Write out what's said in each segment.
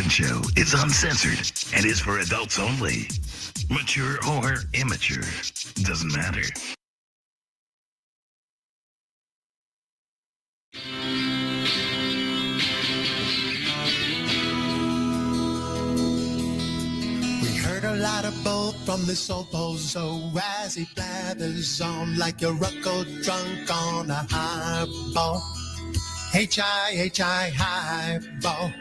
Richardson Show is uncensored and is for adults only. Mature or immature, doesn't matter. We heard a lot of bull from this old bozo as he blathers on like a ruckle drunk on a highball. H-I-H-I highball.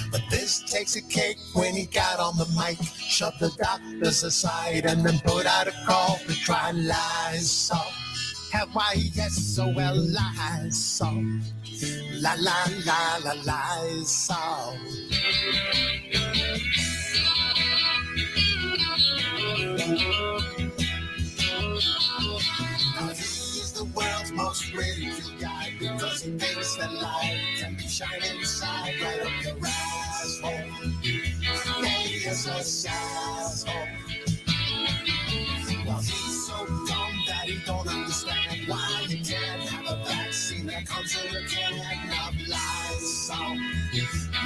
But this takes a cake when he got on the mic, shoved the doctors aside and then put out a call to try Lysol. L-Y-S-O-L Lysol. La la la la Lysol. Now he's the world's most ridiculed guy because he thinks that light can be shining inside right up your asshole. Maybe it's a asshole. Well, he's so dumb that he don't understand why you can't have a vaccine that comes in a can of Lysol.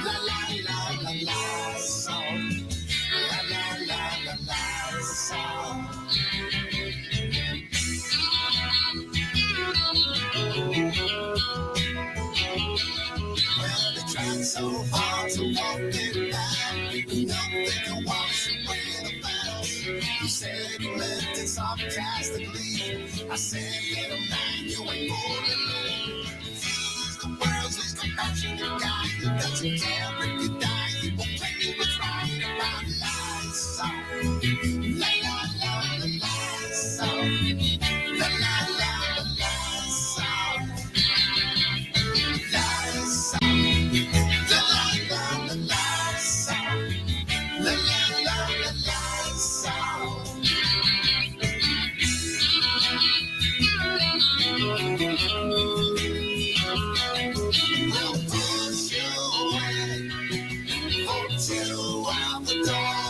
La la la la Lysol. La la la la Lysol. Well, they tried so hard to walk it back. Nothing can wash away the past. You said you meant it sarcastically. I said, little man, you ain't fooling me. He's the world's least compassionate guy. He doesn't care if you die. He won't tell you what's right about Lysol. La la la la Lysol. La la la la Lysol. Lysol. La la la la Lysol. La la la la Lysol. We'll push you away, put you out the door.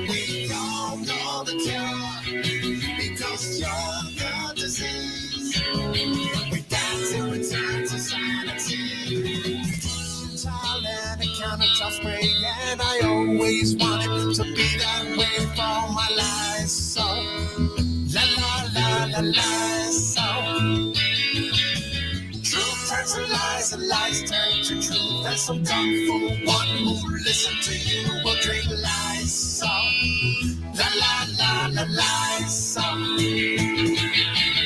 We all know the cure, because you're the disease. We got to return to sanity. Tile and a countertop spray, and I always wanted to be that way for my Lysol. La la la la Lysol. Truth turns to lies and lies turn to truth. And some dumb fool one who listen to you will drink Lysol. La la la la Lysol.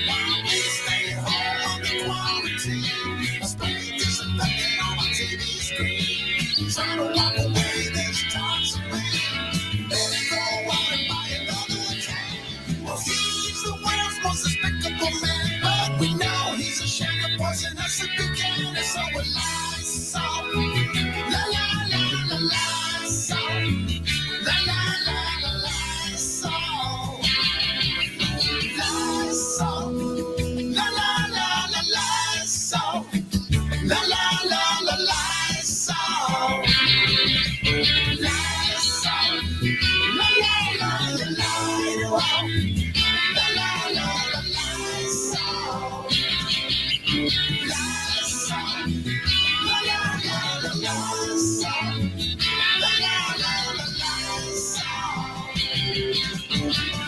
While we stay home under quarantine, I spray disinfectant on my TV screen. Trying to walk away, there's toxic rain. Better go out and buy another can. Well, he's the world's most despicable man, but we know he's ashamed of poison us if he can. And so we're Lysol. La la la la Lysol. La la la la Lysol. Lysol. La la la la Lysol. La la la la Lysol. Lysol. La la la la Lysol. La la la la Lysol. Lysol. La la la la Lysol. La la la la Lysol.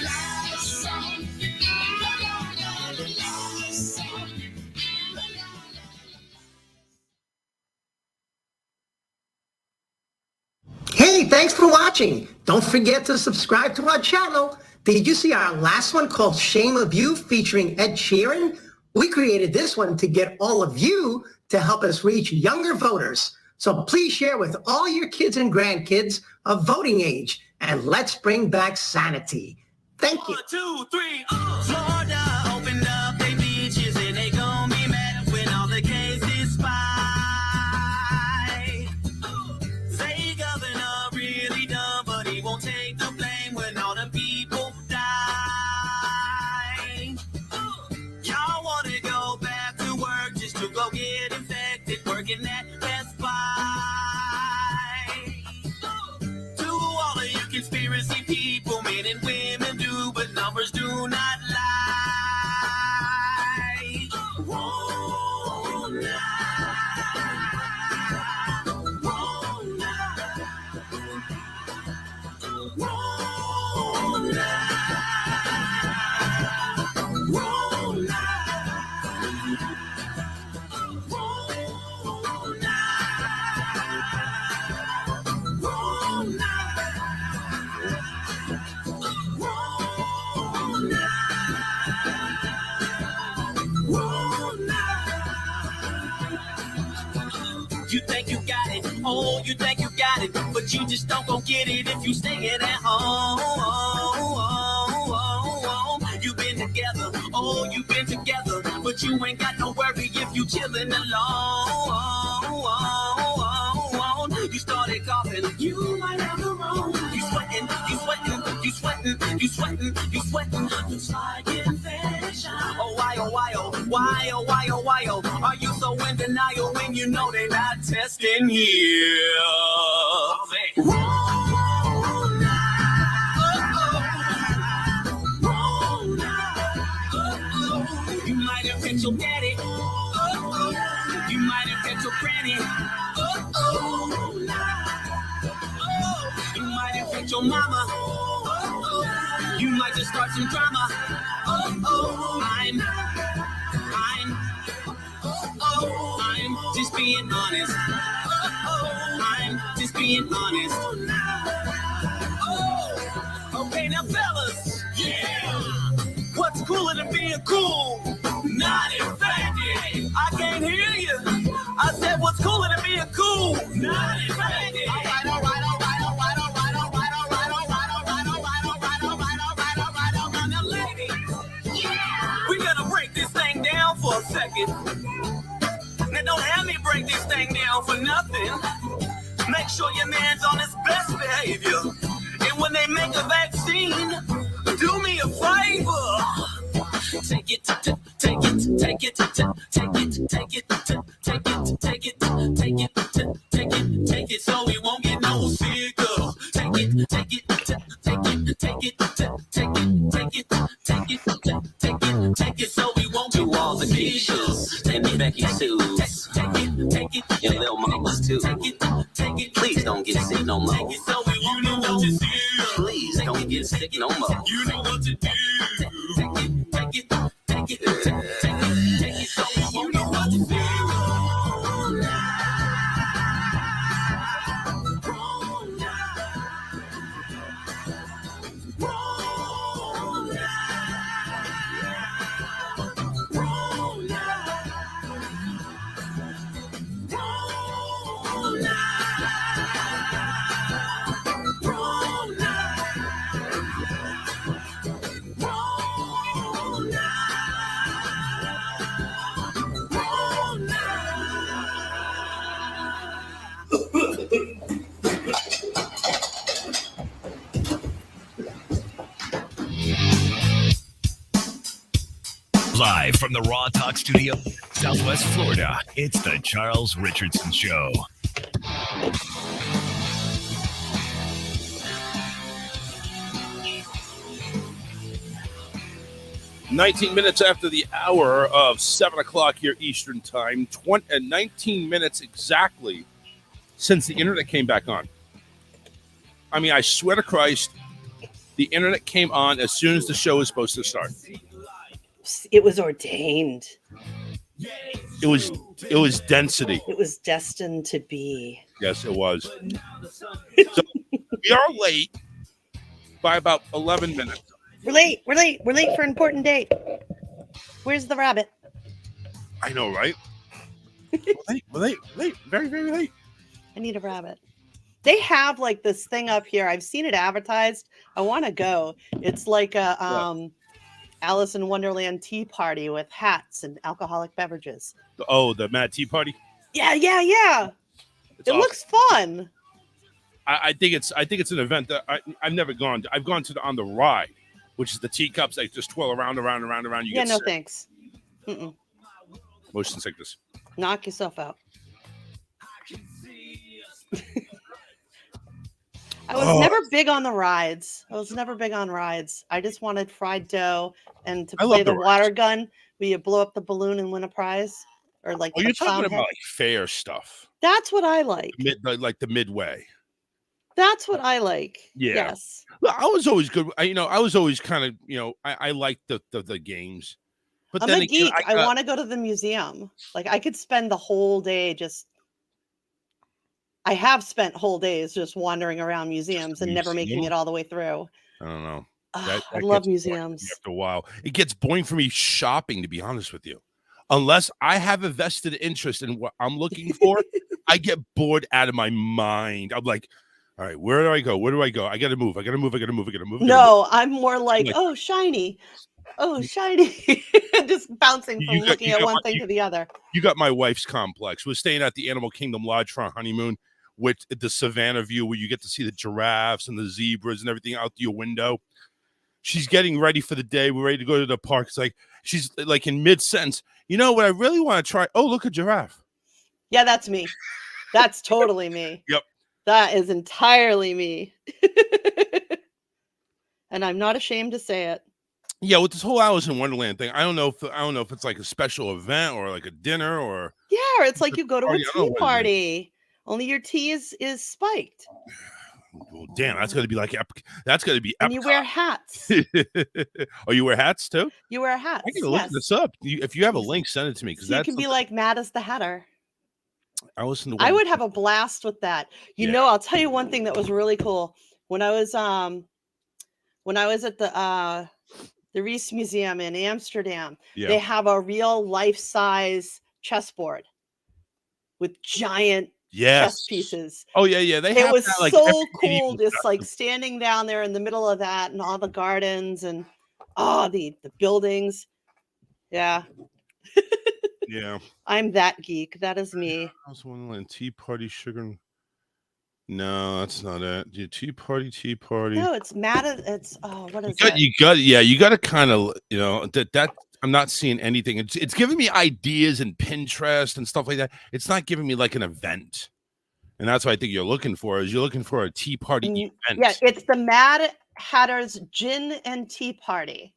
Lysol. La la la la Lysol. Hey, thanks for watching. Don't forget to subscribe to our channel. Did you see our last one called Shame of You featuring Ed Sheeran? We created this one to get all of you to help us reach younger voters. So please share with all your kids and grandkids of voting age, and let's bring back sanity. Thank you. 1, 2, 3, Florida opened up their beaches and they gon' be mad when all the cases spike. Say governor really dumb, but he won't take the blame when all the people die. Y'all wanna go back to work just to go get infected, working at Best Buy. To all of you conspiracy people, men and women do, but numbers do not lie. Won't lie. Won't You think you got it, oh, you think you got it, but you just don't gon' get it if you stay at home. You've been together, oh, you've been together, but you ain't got no worry if you chillin' alone. You started coughing, you might have the wrong. You sweating, you sweating, you sweating, you sweating, you sweating. It's like infection. Oh, why, oh, why, oh, why, oh, why, oh, why, oh. Are you so in denial when you know they not testing here? Oh, man. Wrong now. You might have hit your daddy. You might have hit your granny. You might have hit your mama. You might just start some drama. I'm just being honest. I'm just being honest. Okay, now fellas, yeah. What's cooler than being cool? Not infected. I can't hear you. I said, what's cooler than being cool? Not infected. All right. Now, ladies, we gotta break this thing down for a second. Now, don't have me break this thing down for nothing. Make sure your man's on his best behavior. And when they make a vaccine, do me a favor. Take it, so we won't get no sicker. Take it, so we won't do all the dishes. And the Becky Sue's. Your little mamas too. Please don't get sick no more. So we won't know what to do. Please don't get sick no more. You know what to do. Take it, so we won't know what to do. Live from the Raw Talk Studio, Southwest Florida, it's the Charles Richardson Show. "19 minutes after the hour of 7 o'clock here Eastern Time, 19 minutes exactly since the internet came back on. I mean, I swear to Christ, the internet came on as soon as the show was supposed to start. It was ordained. It was density. It was destined to be. Yes, it was. So we are late by about 11 minutes. We're late for an important date. Where's the rabbit? I know, right? We're late. Very, very late. I need a rabbit. They have like this thing up here. I've seen it advertised. I want to go. It's like a Alice in Wonderland tea party with hats and alcoholic beverages. The Mad Tea Party? Yeah. It's it awesome. Looks fun. I think it's an event that I've never gone to. I've gone to on the ride, which is the teacups that just twirl around. You get no sick. thanks. Mm-mm. Motion sickness. Knock yourself out. I was never big on the rides. I just wanted fried dough and to play the water gun where you blow up the balloon and win a prize. Or like you're talking about like fair stuff. That's what I like. Like the midway. That's what I like. Yeah. Yes. I was always good. I was always kind of, I liked the games. But I'm then a geek. I want to go to the museum. Like I could spend the whole day I have spent whole days just wandering around museums and never making it all the way through. I don't know. I love museums. After a while, it gets boring for me shopping, to be honest with you. Unless I have a vested interest in what I'm looking for, I get bored out of my mind. I'm like, all right, where do I go? Where do I go? I got to move. I got to move. I got to move. I got to move. No, I'm more like, Like, oh, shiny. Oh, shiny. Just bouncing from looking at one thing to the other. You got my wife's complex. We're staying at the Animal Kingdom Lodge for our honeymoon with the savannah view where you get to see the giraffes and the zebras and everything out your window. She's getting ready for the day. We're ready to go to the park. It's like she's like in mid-sentence. You know what I really want to try? Oh, look, a giraffe. Yeah, that's me. That's totally me. Yep. That is entirely me. And I'm not ashamed to say it. Yeah, with this whole Alice in Wonderland thing, I don't know if it's like a special event or like a dinner or or it's like you go to a tea what party. Only your tea is spiked. Well, damn, that's gonna be like And you wear hats. Oh, you wear hats too? You wear hats. I can look this up. If you have a link, send it to me because you can be like Mad as the Hatter. I listen to. I would have a blast with that. You know, I'll tell you one thing that was really cool when I was at the Ries Museum in Amsterdam. Yeah. They have a real life-size chessboard with giant chess pieces. Oh yeah. It was that, like, so cool, just like standing down there in the middle of that and all the gardens and the buildings. Yeah. Yeah. I'm that geek. That is me. I was wondering Tea Party sugar. No, that's not it. Tea Party. No, it's it's what is it? You got to kind of, that I'm not seeing anything. It's giving me ideas and Pinterest and stuff like that. It's not giving me like an event. And that's what I think you're looking for a tea party event. Yeah, it's the Mad Hatter's Gin and Tea Party.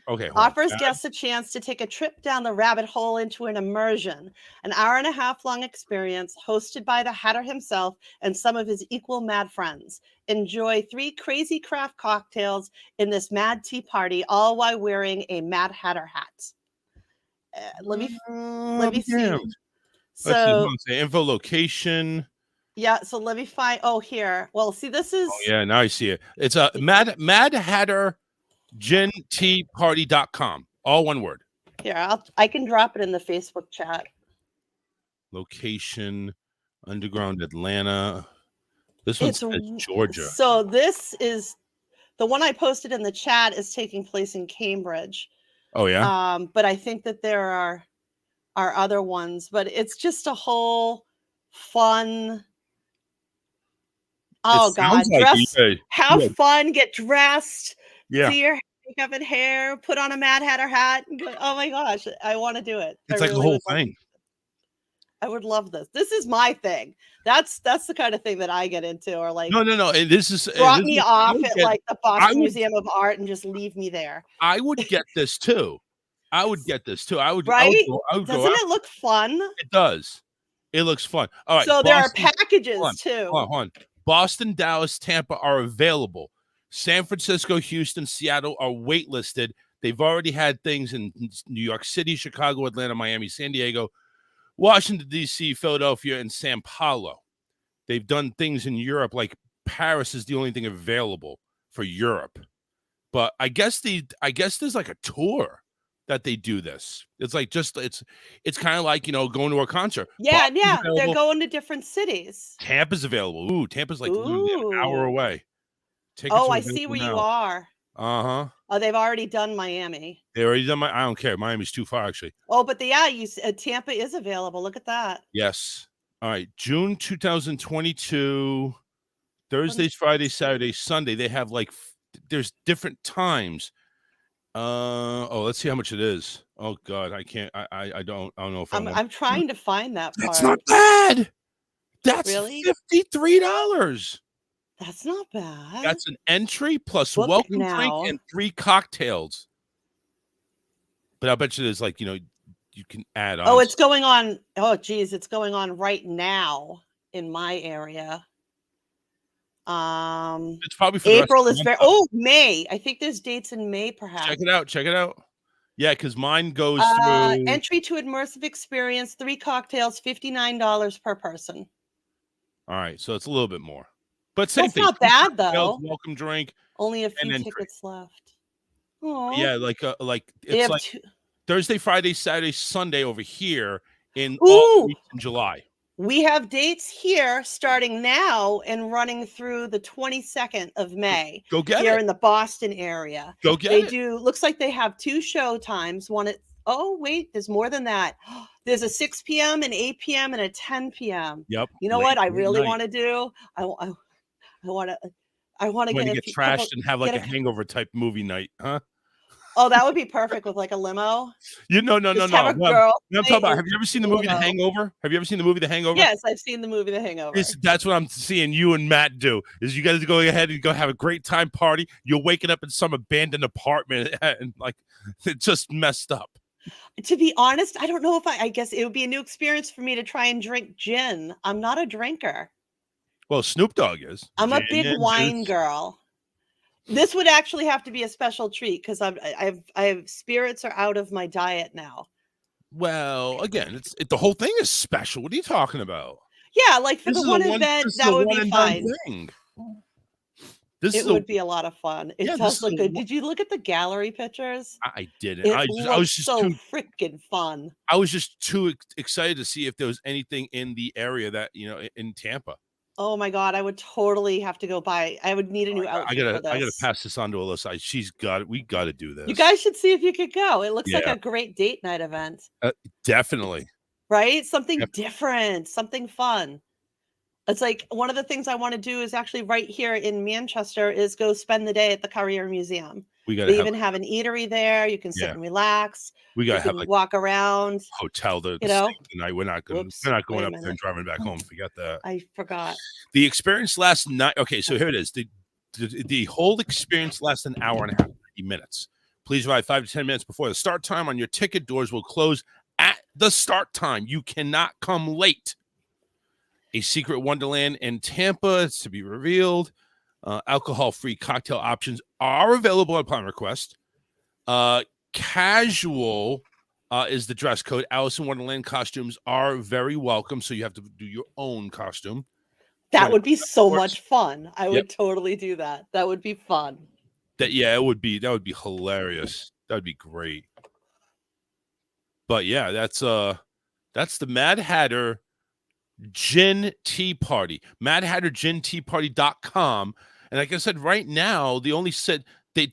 Okay. Offers guests a chance to take a trip down the rabbit hole into an immersion, an hour-and-a-half-long experience hosted by the Hatter himself and some of his equal mad friends. Enjoy 3 crazy craft cocktails in this mad tea party, all while wearing a Mad Hatter hat. Let me see. So, info location. Yeah, so let me find. Oh, here. Well, see, this is. Oh, yeah, now I see it. It's a Mad Hatter. GinTeaParty.com, all one word. Here, I can drop it in the Facebook chat. Location, Underground Atlanta. This one's Georgia. So this is the one I posted in the chat is taking place in Cambridge. Oh yeah. But I think that there are other ones, but it's just a whole fun. Oh God, have fun, get dressed. Yeah. Do your makeup and hair, put on a Mad Hatter hat, and go, oh my gosh, I want to do it. It's like the whole thing. I would love this. This is my thing. That's the kind of thing that I get into, or like no. This is drop me off at like the Boston Museum of Art and just leave me there. I would get this too. I would. Right? I would Doesn't it look fun? It does. It looks fun. All right. So there are packages too. Hold on. Boston, Dallas, Tampa are available. San Francisco, Houston, Seattle are waitlisted. They've already had things in New York City, Chicago, Atlanta, Miami, San Diego, Washington, D.C., Philadelphia, and Sao Paulo. They've done things in Europe, like Paris is the only thing available for Europe. But I guess there's like a tour that they do this. It's like it's kind of like, going to a concert. Yeah, they're going to different cities. Tampa's available. Ooh, Tampa's like an hour away. I see where you are. Uh-huh. Oh, they've already done Miami. They already done I don't care. Miami's too far, actually. Oh, but Tampa is available. Look at that. Yes. All right. June 2022. Thursdays, Fridays, Saturdays, Sunday. They have there's different times. Let's see how much it is. Oh God, I can't. I don't know if I'm trying to find that part. That's not bad. That's really $53. That's not bad. That's an entry plus welcome drink and 3 cocktails. But I bet you there's you can add on. Oh, it's going on. Oh, geez, it's going on right now in my area. It's probably for April is May. I think there's dates in May, perhaps. Check it out. Yeah, because mine goes through entry to immersive experience, 3 cocktails, $59 per person. All right, so it's a little bit more. But same thing. Not bad though. Welcome drink. Only a few tickets left. Aww. Yeah, it's like Thursday, Friday, Saturday, Sunday over here in July. We have dates here starting now and running through the 22nd of May. Go get here it. in the Boston area. Go get They it. do. Looks like they have 2 show times. One at wait, there's more than that. There's a 6 p.m., an 8 p.m., and a 10 p.m. Yep. You know late what I at really night. want to do? I want to When get you a get few, trashed and have like get a hangover type movie night, huh? Oh, that would be perfect with like a limo. No. Just have a Well, girl I'm talking night about. and Have you ever seen the a movie The limo. Hangover? Have you ever seen the movie The Hangover? Yes, I've seen the movie The Hangover. That's what I'm seeing you and Matt do. Is you guys go ahead and go have a great time party. You're waking up in some abandoned apartment and like it's just messed up. To be honest, I don't know if I guess it would be a new experience for me to try and drink gin. I'm not a drinker. Well, Snoop Dogg is. I'm a Gin big and wine juice. girl. This would actually have to be a special treat because I've spirits are out of my diet now. Well, again, the whole thing is special. What are you talking about? Yeah, like for This the is one a event, this is that a would one be and done fine. thing. It would be a lot of fun. It Yeah, this does is look a good. one- Did you look at the gallery pictures? I didn't. It I looks was just so too. freaking fun. I was just too excited to see if there was anything in the area that in Tampa. Oh my God, I would totally have to go buy. I would need a new outfit for this. I gotta pass this on to Alyssa. She's got it. We got to do this. You guys should see if you could go. It looks like Yeah. a great date night event, Definitely. right? Something Yep. different, something fun. It's like one of the things I want to do is actually right here in Manchester is go spend the day at the Carrier Museum. We got to They have. even have an eatery there. You can sit Yeah. and relax. We You got to have can like walk around. hotel to You know? stay tonight. We're not going. Whoops, We're not going wait a up there and minute. driving back home. Forget that. I forgot. The experience lasts night. Okay, so here it is. The whole experience lasts an hour and a half, 90 minutes. Please arrive 5 to 10 minutes before the start time on your ticket. Doors will close at the start time. You cannot come late. A secret wonderland in Tampa is to be revealed. Alcohol-free cocktail options are available upon request. Casual is the dress code. Alice in Wonderland costumes are very welcome, so you have to do your own costume. That would be so course. much fun. I would totally do that. That would be fun. That would be hilarious. That would be great. But yeah, that's the Mad Hatter Gin Tea Party. MadHatterGinTeaParty.com. And like I said, right now, they only said they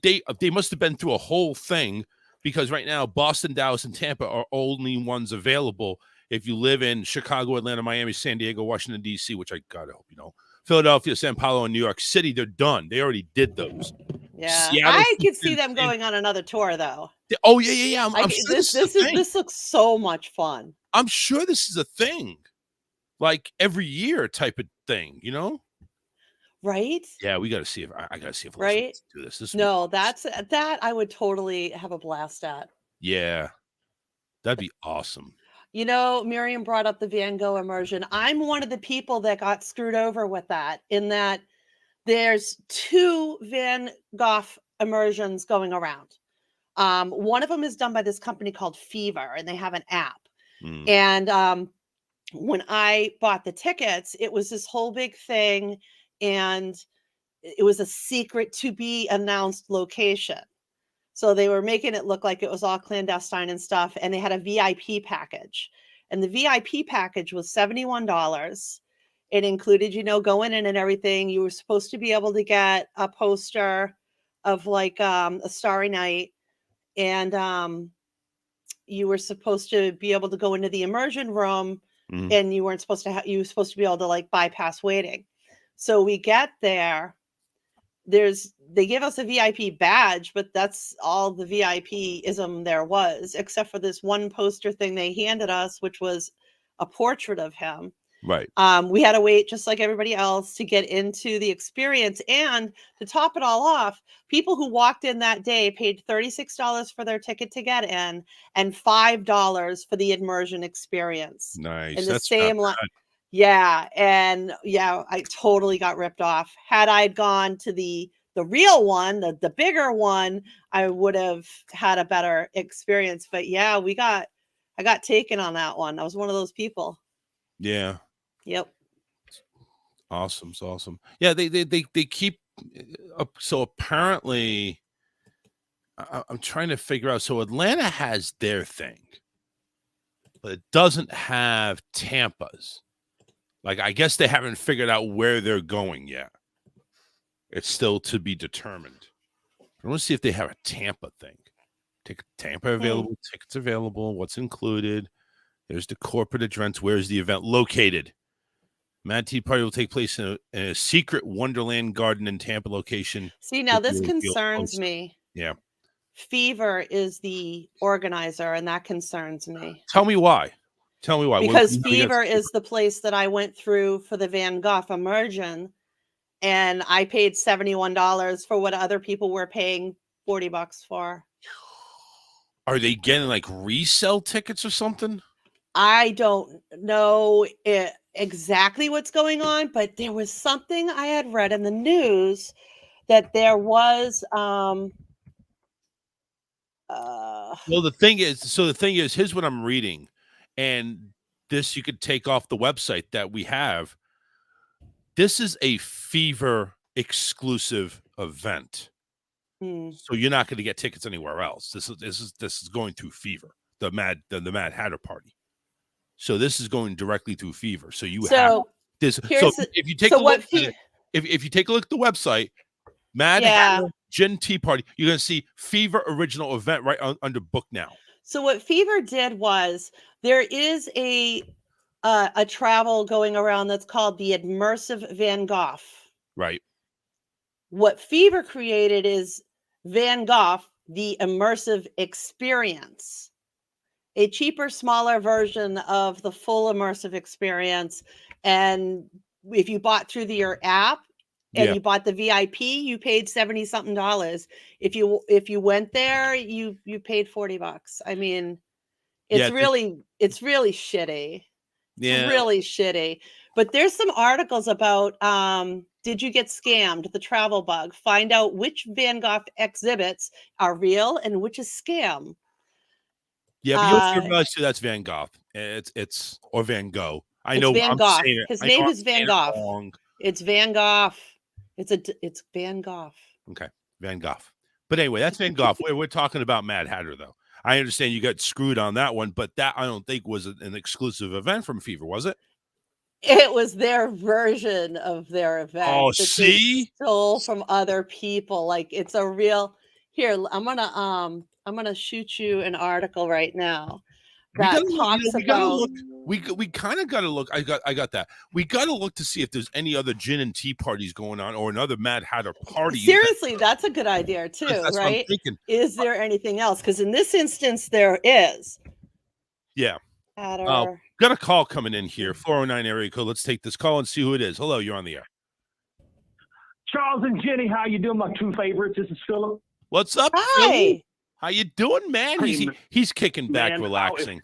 must have been through a whole thing because right now Boston, Dallas, and Tampa are only ones available. If you live in Chicago, Atlanta, Miami, San Diego, Washington, D.C., which I gotta hope you know, Philadelphia, Sao Paulo, and New York City, they're done. They already did those. Yeah, Seattle, I could see them going on another tour though. Oh yeah. I'm sure This looks so much fun. I'm sure this is a thing, like every year type of thing, you know? Right? Yeah, we got to see if I got to see if Right? let's do this. No, that I would totally have a blast at. Yeah, that'd be awesome. You know, Miriam brought up the Van Gogh immersion. I'm one of the people that got screwed over with that, in that there's 2 Van Gogh immersions going around. One of them is done by this company called Fever, and they have an app. And when I bought the tickets, it was this whole big thing, and it was a secret to be announced location. So they were making it look like it was all clandestine and stuff. And they had a VIP package. And the VIP package was $71. It included, going in and everything. You were supposed to be able to get a poster of like a Starry Night. And you were supposed to be able to go into the immersion room. And you weren't supposed to you were supposed to be able to like bypass waiting. So we get there. They give us a VIP badge, but that's all the VIP-ism there was, except for this one poster thing they handed us, which was a portrait of him. Right. We had to wait just like everybody else to get into the experience. And to top it all off, people who walked in that day paid $36 for their ticket to get in and $5 for the immersion experience. Nice. In the That's same line. Yeah. And yeah, I totally got ripped off. Had I gone to the real one, the bigger one, I would have had a better experience. But yeah, I got taken on that one. I was one of those people. Yeah. Yep. Awesome. It's awesome. Yeah, they keep up. So apparently, I'm trying to figure out. So Atlanta has their thing, but it doesn't have Tampa's. Like, I guess they haven't figured out where they're going yet. It's still to be determined. I want to see if they have a Tampa thing. Tampa available, tickets available, what's included. There's the corporate address. Where's the event located? Mad Tea Party will take place in a secret Wonderland Garden in Tampa location. See, now this concerns me. Yeah. Fever is the organizer, and that concerns me. Tell me why. Because Fever is the place that I went through for the Van Gogh Immersion, and I paid $71 for what other people were paying $40 for. Are they getting like resale tickets or something? I don't know exactly what's going on, but there was something I had read in the news that there was Well, the thing is, here's what I'm reading, and this you could take off the website that we have. This is a Fever exclusive event, so you're not going to get tickets anywhere else. This is going through Fever, the Mad Hatter Party. So this is going directly through Fever. So you have this. So if you take a look, if you take a look at the website, Mad Hatter Gin Tea Party, you're going to see Fever original event right under book now. So what Fever did was there is a travel going around that's called the Immersive Van Gogh. Right. What Fever created is Van Gogh, the immersive experience, a cheaper, smaller version of the full immersive experience. And if you bought through your app and you bought the VIP, you paid $70-something. If you went there, you paid $40. I mean, it's really shitty. Yeah. It's really shitty. But there's some articles about did you get scammed? The travel bug. Find out which Van Gogh exhibits are real and which is scam. Yeah, but you'll realize too that's Van Gogh. It's or Van Gogh. I know Van I'm Gogh. saying it. His name is Van Gogh. It's Van Gogh. It's Van Gogh. Okay, Van Gogh. But anyway, that's Van Gogh. We're talking about Mad Hatter, though. I understand you got screwed on that one, but that I don't think was an exclusive event from Fever, was it? It was their version of their event. Oh, that see, they stole from other people. Like it's a real. Here, I'm gonna shoot you an article right now that talks about. We kind of got to look. I got that. We got to look to see if there's any other gin and tea parties going on or another Mad Hatter party. Seriously, that's a good idea too, that's right? What I'm thinking. Is there anything else? Because in this instance, there is. Yeah. Hatter. Got a call coming in here, 409 area code. Let's take this call and see who it is. Hello, you're on the air. Charles and Jenny, how you doing? My two favorites. This is Philip. What's up? Hi. Phil? How you doing, man? He's kicking back, man, relaxing.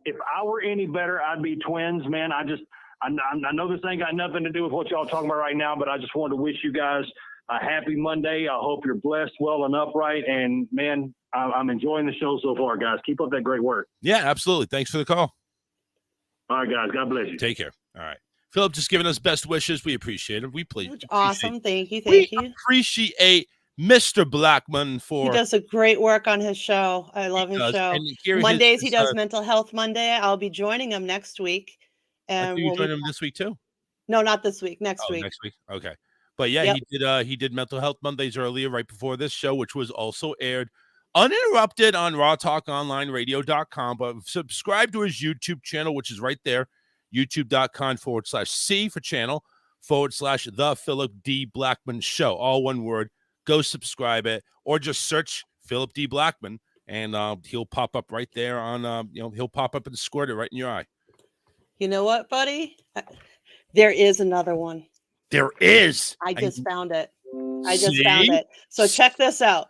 If I were any better, I'd be twins, man. I know this ain't got nothing to do with what y'all talking about right now, but I just wanted to wish you guys a happy Monday. I hope you're blessed, well, and upright. And man, I'm enjoying the show so far, guys. Keep up that great work. Yeah, absolutely. Thanks for the call. All right, guys. God bless you. Take care. All right. Philip just giving us best wishes. We appreciate it. We please. Awesome. Thank you. Appreciate Mr. Blackman for. He does a great work on his show. I love his show. Mondays he does Mental Health Monday. I'll be joining him next week. And you join him this week too? No, not this week. Next week. Next week. Okay. But yeah, he did Mental Health Mondays earlier, right before this show, which was also aired uninterrupted on rawtalkonlineradio.com. But subscribe to his YouTube channel, which is right there, youtube.com/C for channel /the Philip D. Blackman Show. All one word. Go subscribe it, or just search Philip D. Blackman, and he'll pop up right there on. He'll pop up and squirt it right in your eye. You know what, buddy? There is another one. There is. I just found it. Found it. So check this out.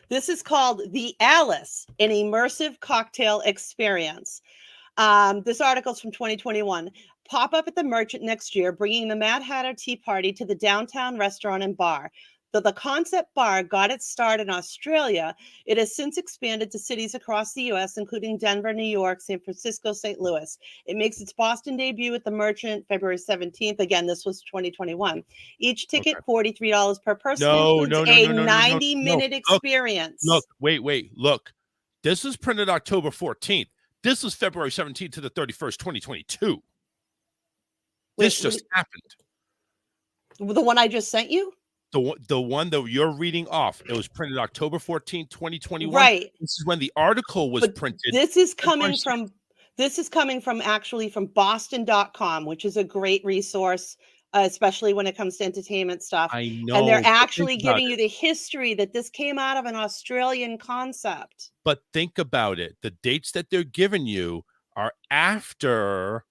This is called The Alice, an immersive cocktail experience. This article's from 2021. Pop up at the Merchant next year, bringing the Mad Hatter Tea Party to the downtown restaurant and bar. Though the concept bar got its start in Australia, it has since expanded to cities across the U.S., including Denver, New York, San Francisco, St. Louis. It makes its Boston debut at the Merchant February 17th. Again, this was 2021. Each ticket, $43 per person. No, includes a 90-minute experience. Look, wait. Look, this was printed October 14th. This was February 17th to the 31st, 2022. This just happened. The one I just sent you? The one that you're reading off. It was printed October 14th, 2021. Right. This is when the article was printed. This is coming from actually from Boston.com, which is a great resource, especially when it comes to entertainment stuff. I know. And they're actually giving you the history that this came out of an Australian concept. But think about it. The dates that they're giving you are after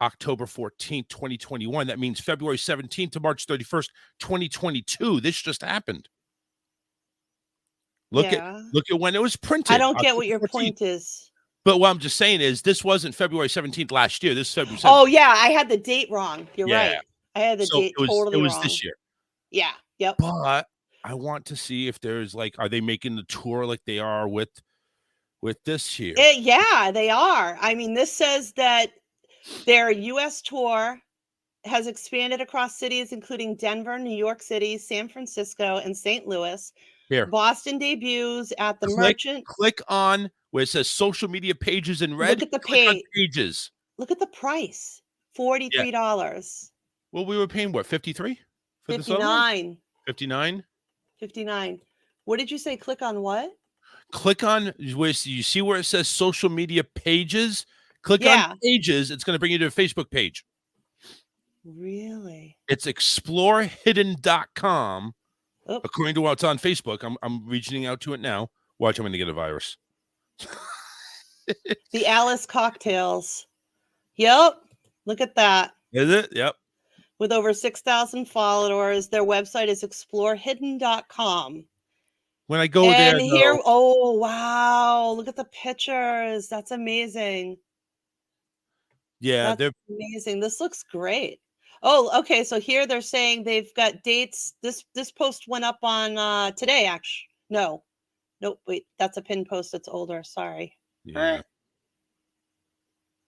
October 14th, 2021. That means February 17th to March 31st, 2022. This just happened. Look at when it was printed. I don't get what your point is. But what I'm just saying is this wasn't February 17th last year. This is February 17th. Oh, yeah. I had the date wrong. You're right. I had the date totally wrong. It was this year. Yeah. Yep. But I want to see if there's are they making the tour like they are with this here? Yeah, they are. I mean, this says that their U.S. tour has expanded across cities, including Denver, New York City, San Francisco, and St. Louis. Here. Boston debuts at the Merchant. Click on where it says social media pages in red. Look at the page. Pages. Look at the price. $43. Yeah. Well, we were paying what, 53? For 59. 59? 59. What did you say? Click on what? Click on where you see where it says social media pages. Click on pages. It's going to bring you to a Facebook page. Really? It's explorehidden.com. Oh. According to what's on Facebook, I'm reaching out to it now. Watch, I'm going to get a virus. The Alice cocktails. Yep. Look at that. Is it? Yep. With over 6,000 followers, their website is explorehidden.com. When I go there, and here, oh wow! Look at the pictures. That's amazing. Yeah, that's amazing. This looks great. Oh, okay. So here they're saying they've got dates. This post went up on today. Actually, no, wait, that's a pin post. That's older. Sorry. Yeah.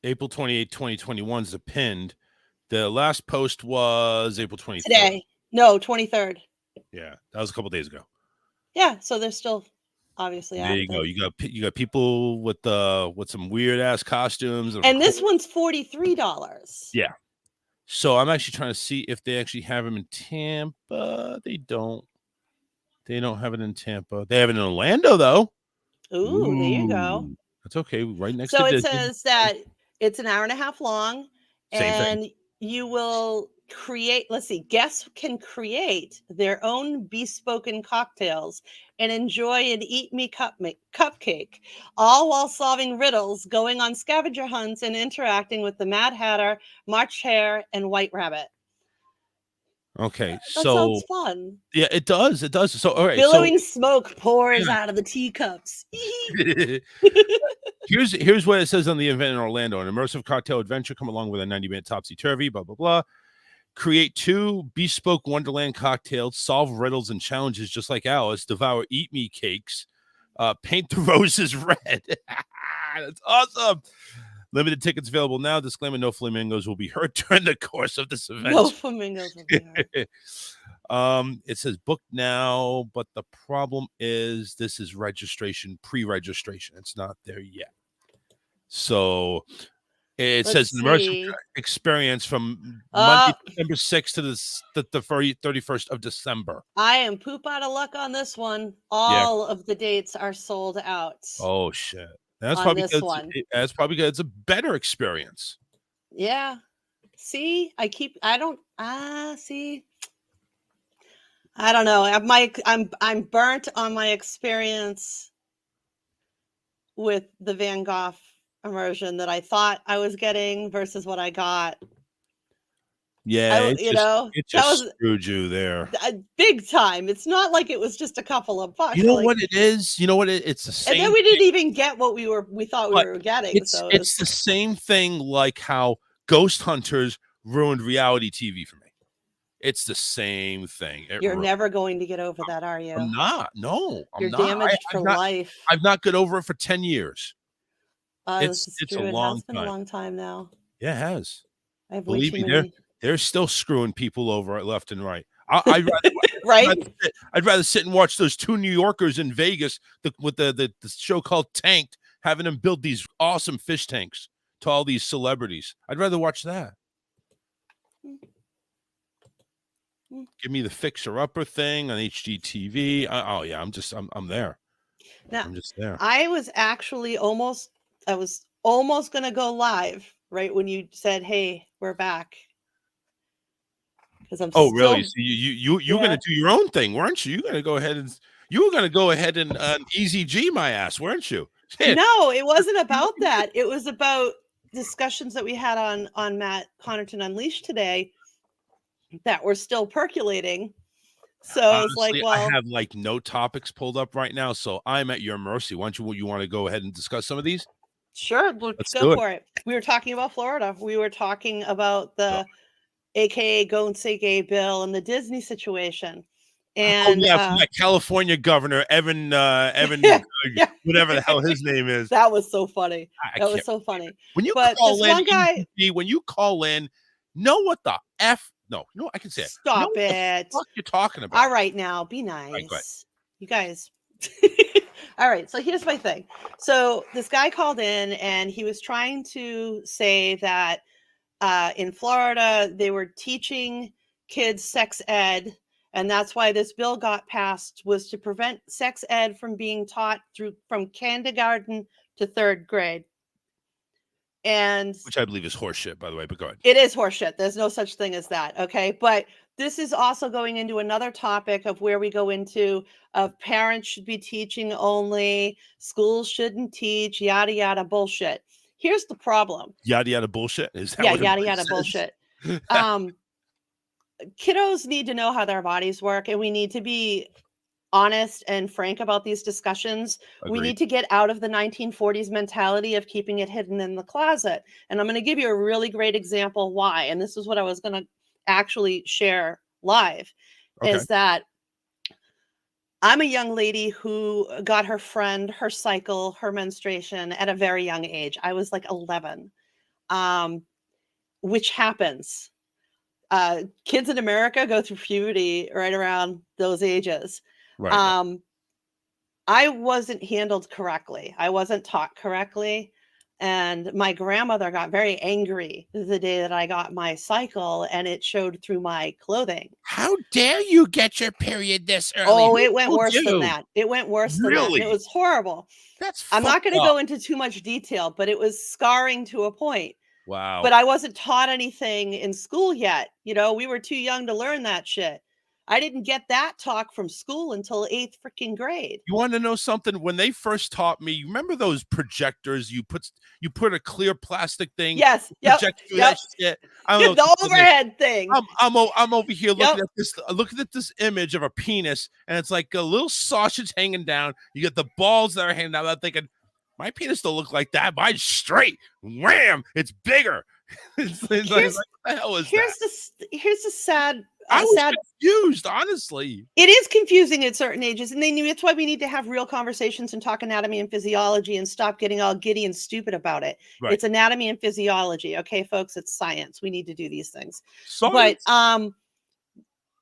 April 28, 2021 is the pinned. The last post was April 23rd. Today. No, 23rd. Yeah, that was a couple days ago. Yeah, so they're still obviously there you go. You got people with some weird ass costumes, and this one's $43. Yeah. So I'm actually trying to see if they actually have them in Tampa. They don't. They don't have it in Tampa. They have it in Orlando though. Ooh, there you go. That's okay. Right next to So it Disney. says that it's an hour and a half long, Same and thing. You will create, guests can create their own bespoken cocktails and enjoy an eat me cupcake, all while solving riddles, going on scavenger hunts, and interacting with the Mad Hatter, March Hare, and White Rabbit. Okay, that sounds fun. Yeah, it does. It does. So, all right. Billowing smoke pours out of the teacups. Here's what it says on the event in Orlando: an immersive cocktail adventure come along with a 90-minute topsy-turvy, blah blah blah. Create 2 bespoke Wonderland cocktails, solve riddles and challenges just like Alice, devour eat me cakes, paint the roses red. That's awesome. Limited tickets available now. Disclaimer: no flamingos will be hurt during the course of this event. No flamingos will be hurt. It says book now, but the problem is this is registration, pre-registration. It's not there yet. So it says an immersive experience from Monday, December 6th to the 31st of December. I am poop out of luck on this one. All of the dates are sold out. Oh shit. That's probably good. That's probably good. It's a better experience. Yeah. See, I don't know. I'm burnt on my experience with the Van Gogh immersion that I thought I was getting versus what I got. Yeah, it just screwed you there. Big time. It's not like it was just a couple of bucks. You know what it is? You know what it's the same. And then we didn't even get what we thought we were getting. It's the same thing like how Ghost Hunters ruined reality TV for me. It's the same thing. You're never going to get over that, are you? I'm not. No, You're damaged for life. I've not got over it for 10 years. It's a long time. It's been a long time now. Yeah, it has. Believe me, they're still screwing people over left and right. I'd rather sit and watch those 2 New Yorkers in Vegas with the show called Tanked, having them build these awesome fish tanks to all these celebrities. I'd rather watch that. Give me the Fixer Upper thing on HGTV. Oh yeah, I'm there. Now, I'm just there. I was almost going to go live right when you said, "Hey, we're back." Because I'm Oh, still, really? So you're yeah. gonna do your own thing, weren't you? You were gonna go ahead and easy G my ass, weren't you? No, it wasn't about that. It was about discussions that we had on Matt Connerton Unleashed today that were still percolating. So it's like, Honestly, I well, have like no topics pulled up right now, so I'm at your mercy. Why don't you want to go ahead and discuss some of these? sure, let's Let's go do it. for it. We were talking about Florida. We were talking about the AKA Go and Say Gay bill and the Disney situation. Oh And yeah, from that California governor, Evan, yeah, whatever the hell his name is. that was so funny. I That was can't. so funny. When you But call this in, one guy, when you call in, know what the F? No, I can say it. Know stop what the it. fuck you're talking about. All right, now be Right, go ahead. nice. You guys. All right. So here's my thing. So this guy called in and he was trying to say that in Florida, they were teaching kids sex ed. And that's why this bill got passed, was to prevent sex ed from being taught from kindergarten to 3rd grade. And Which I believe is horseshit, by the way, but go ahead. it is horseshit. There's no such thing as that. Okay. But this is also going into another topic of where we go into of parents should be teaching only, schools shouldn't teach, yada, yada, bullshit. Here's the problem. Yada yada bullshit. Is that Yeah, what it yada, yada, says? bullshit. Kiddos need to know how their bodies work, and we need to be honest and frank about these discussions. We Agreed. need to get out of the 1940s mentality of keeping it hidden in the closet. And I'm going to give you a really great example why. And this is what I was going to actually share live, Okay. is that I'm a young lady who got her friend, her cycle, her menstruation at a very young age. I was like 11, which happens. Kids in America go through puberty right around those ages. Right. I wasn't handled correctly. I wasn't taught correctly. And my grandmother got very angry the day that I got my cycle, and it showed through my clothing. How dare you get your period this early? Oh, Who it went told worse you? than that. It went worse than that. Really? It was horrible. That's I'm not fucked going to up. go into too much detail, but it was scarring to a point. Wow. But I wasn't taught anything in school yet. You know, we were too young to learn that shit. I didn't get that talk from school until 8th freaking grade. You want to know something? When they first taught me, you remember those projectors? You put a clear plastic thing. Yes. Yep. Project through that shit. I don't know The if you- overhead thing. I'm over here looking at this image of a penis, and it's like a little sausage hanging down. You get the balls that are hanging down. I'm thinking, my penis don't look like that. Mine's straight. Wham! It's bigger. It's like, what the hell is that? Here's the sad. I was confused, honestly. It is confusing at certain ages, and that's why we need to have real conversations and talk anatomy and physiology and stop getting all giddy and stupid about it. Right. It's anatomy and physiology, okay, folks. It's science. We need to do these things. Science. But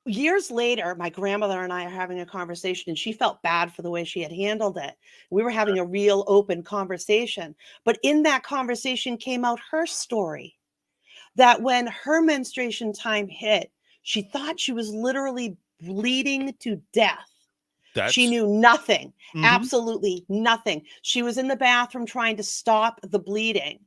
years later, my grandmother and I are having a conversation, and she felt bad for the way she had handled it. We were having a real open conversation, but in that conversation came out her story that when her menstruation time hit, she thought she was literally bleeding to death. She knew nothing, absolutely nothing. She was in the bathroom trying to stop the bleeding.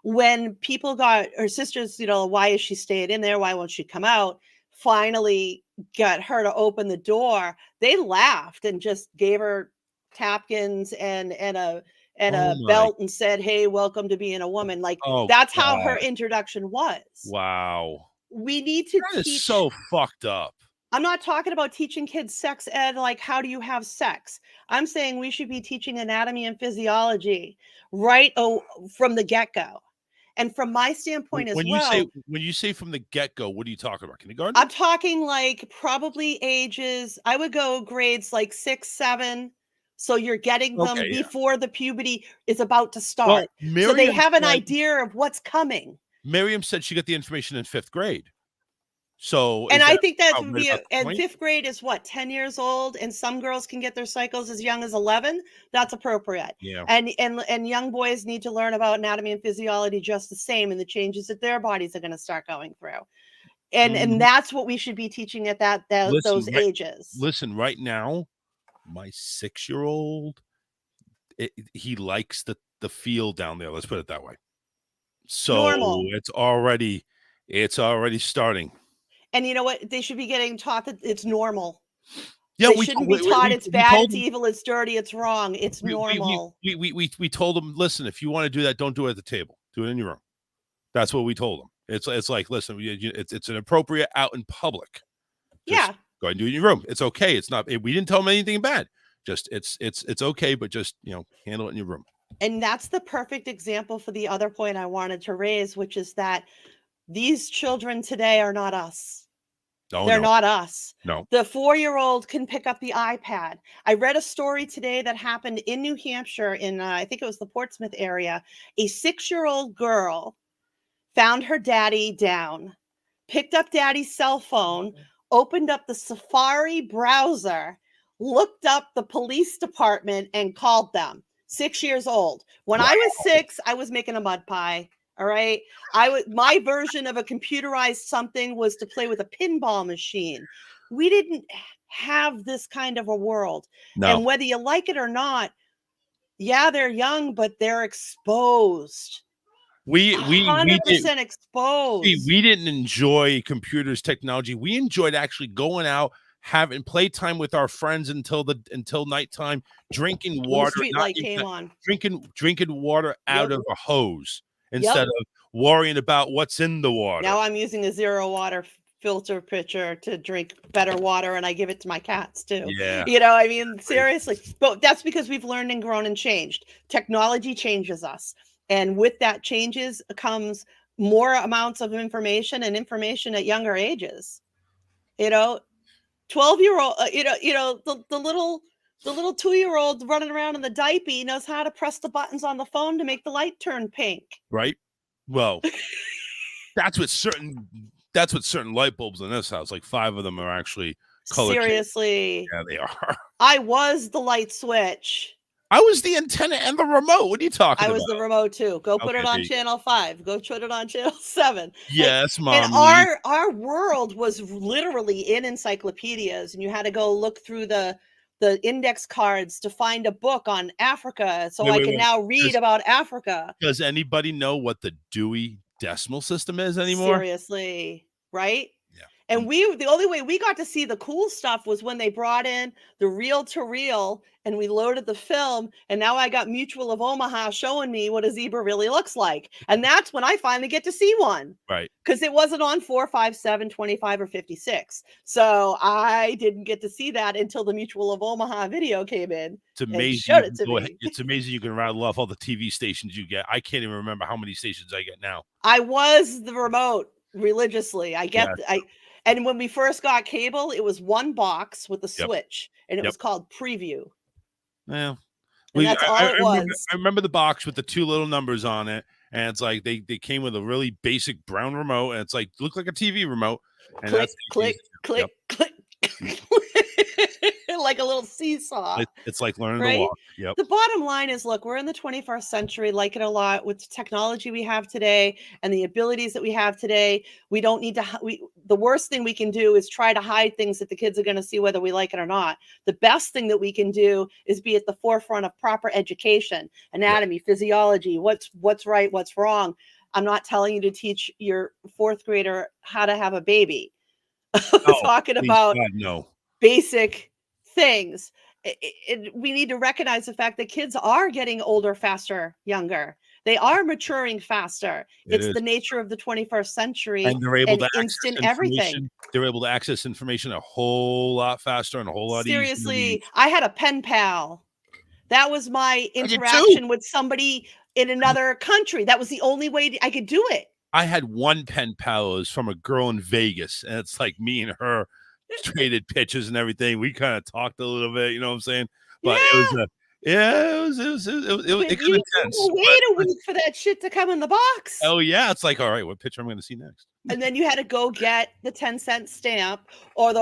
When people got her sisters, why is she staying in there? Why won't she come out? Finally got her to open the door. They laughed and just gave her tapkins and a belt and said, "Hey, welcome to being a woman." Like that's how her introduction was. Wow. We need to teach. Is so fucked up. I'm not talking about teaching kids sex ed, like how do you have sex? I'm saying we should be teaching anatomy and physiology right from the get-go. And from my standpoint when you say from the get-go, what are you talking about? Kindergarten? I'm talking like probably ages. I would go grades like 6, 7. So you're getting them before the puberty is about to start. Well, so they have an idea of what's coming. Miriam said she got the information in 5th grade. So, and I think that would be, and 5th grade is what, 10 years old, and some girls can get their cycles as young as 11. That's appropriate. Yeah. And young boys need to learn about anatomy and physiology just the same, and the changes that their bodies are going to start going through. And that's what we should be teaching at those ages. Listen, right now, my 6-year-old, he likes the feel down there. Let's put it that way. So Normal. it's already starting. And you know what? They should be getting taught that it's normal. Yeah, they shouldn't be taught it's bad, it's evil, it's dirty, it's wrong. It's normal. We told them, listen, if you want to do that, don't do it at the table. Do it in your room. That's what we told them. It's like, listen, it's inappropriate out in public. Just go ahead and do it in your room. It's okay. It's not. We didn't tell them anything bad. Just it's okay, but just handle it in your room. And that's the perfect example for the other point I wanted to raise, which is that these children today are not us. They're not us. No. The 4-year-old can pick up the iPad. I read a story today that happened in New Hampshire in, I think it was the Portsmouth area. A 6-year-old girl found her daddy down, picked up daddy's cell phone, opened up the Safari browser, looked up the police department and called them. 6 years old. When I was 6, I was making a mud pie. All right. My version of a computerized something was to play with a pinball machine. We didn't have this kind of a world. No. And whether you like it or not, yeah, they're young, but they're exposed. We 100% exposed. We didn't enjoy computers, technology. We enjoyed actually going out, having playtime with our friends until nighttime, drinking water. Street light came on. Drinking water out of a hose. Instead of worrying about what's in the water. Now I'm using a zero water filter pitcher to drink better water, and I give it to my cats too. Yeah. I mean, seriously. But that's because we've learned and grown and changed. Technology changes us. And with that changes comes more amounts of information and information at younger ages. 12-year-old, the little 2-year-old running around in the diaper knows how to press the buttons on the phone to make the light turn pink. Right. Well, that's what certain light bulbs in this house, like 5 of them are actually color. Seriously. Yeah, they are. I was the light switch. I was the antenna and the remote. What are you talking about? I was the remote too. Go put it on channel 5. Go put it on channel 7. Yes, Mom. And our world was literally in encyclopedias, and you had to go look through the index cards to find a book on Africa. So I can now read about Africa. Does anybody know what the Dewey Decimal System is anymore? Seriously, right? Yeah. And the only way we got to see the cool stuff was when they brought in the reel-to-reel and we loaded the film. And now I got Mutual of Omaha showing me what a zebra really looks like. And that's when I finally get to see one. Right. Because it wasn't on 4, 5, 7, 25, or 56. So I didn't get to see that until the Mutual of Omaha video came in. It's amazing. Showed it to me. It's amazing you can rattle off all the TV stations you get. I can't even remember how many stations I get now. I was the remote religiously. And when we first got cable, it was one box with a switch, and it was called Preview. Yeah. And that's all it was. I remember the box with the 2 little numbers on it, and it's like they came with a really basic brown remote, and it's like looked like a TV remote. And Click, click, click. Like a little seesaw. It's like learning to walk. Yep. The bottom line is, look, we're in the 21st century, like it a lot with the technology we have today and the abilities that we have today. We don't need to, the worst thing we can do is try to hide things that the kids are going to see whether we like it or not. The best thing that we can do is be at the forefront of proper education, anatomy, physiology, what's right, what's wrong. I'm not telling you to teach your 4th grader how to have a baby. Talking about basic things. We need to recognize the fact that kids are getting older faster, younger. They are maturing faster. It's the nature of the 21st century, and they're able to instant everything. They're able to access information a whole lot faster and a whole lot easier. Seriously, I had a pen pal. That was my interaction with somebody in another country. That was the only way I could do it. I had one pen pal. It was from a girl in Vegas, and it's like me and her traded pictures and everything. We kind of talked a little bit, you know what I'm saying? But it could be intense. Wait a week for that shit to come in the box. Oh yeah, it's like, all right, what picture I'm going to see next? and then you had to go get the 10-cent stamp, or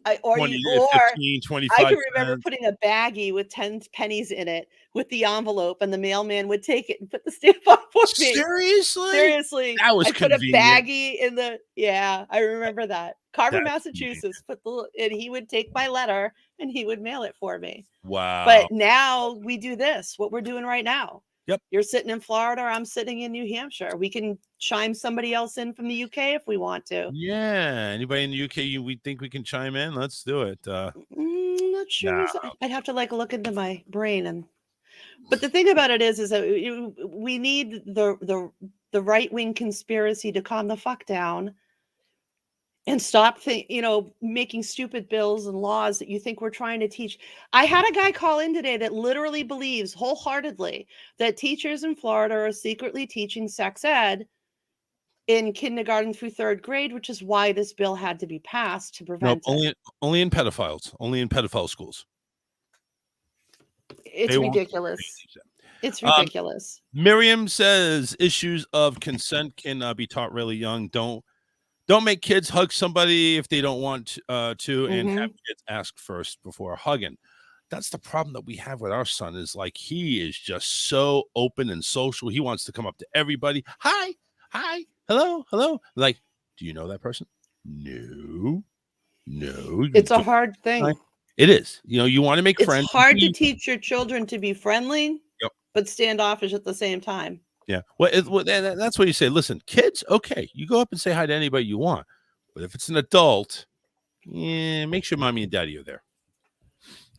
15, 25 I can remember cents. putting a baggie with 10 pennies in it with the envelope, and the mailman would take it and put the stamp on for me. Seriously, That was I put a convenient. baggie in the. Yeah, I remember that. Carver, Massachusetts. And he would take my letter and he would mail it for me. Wow. But now we do this. What we're doing right now. Yep. You're sitting in Florida, or I'm sitting in New Hampshire. We can chime somebody else in from the UK if we want to. Yeah. Anybody in the UK we think we can chime in? Let's do it. Not sure. No. I'd have to look into my brain. But the thing about it is that we need the right-wing conspiracy to calm the fuck down and stop making stupid bills and laws that you think we're trying to teach. I had a guy call in today that literally believes wholeheartedly that teachers in Florida are secretly teaching sex ed in kindergarten through 3rd grade, which is why this bill had to be passed to prevent it. Only in pedophiles, only in pedophile schools. It's ridiculous. It's ridiculous. Miriam says issues of consent can be taught really young. Don't make kids hug somebody if they don't want to, and have kids ask first before hugging. That's the problem that we have with our son, is like he is just so open and social. He wants to come up to everybody. Hi, hello. Like, do you know that person? No. It's a hard thing. It is. You want to make friends. It's hard to teach your children to be friendly, but standoffish at the same time. Yeah. Well, that's what you say. Listen, kids, okay, you go up and say hi to anybody you want. But if it's an adult, make sure mommy and daddy are there.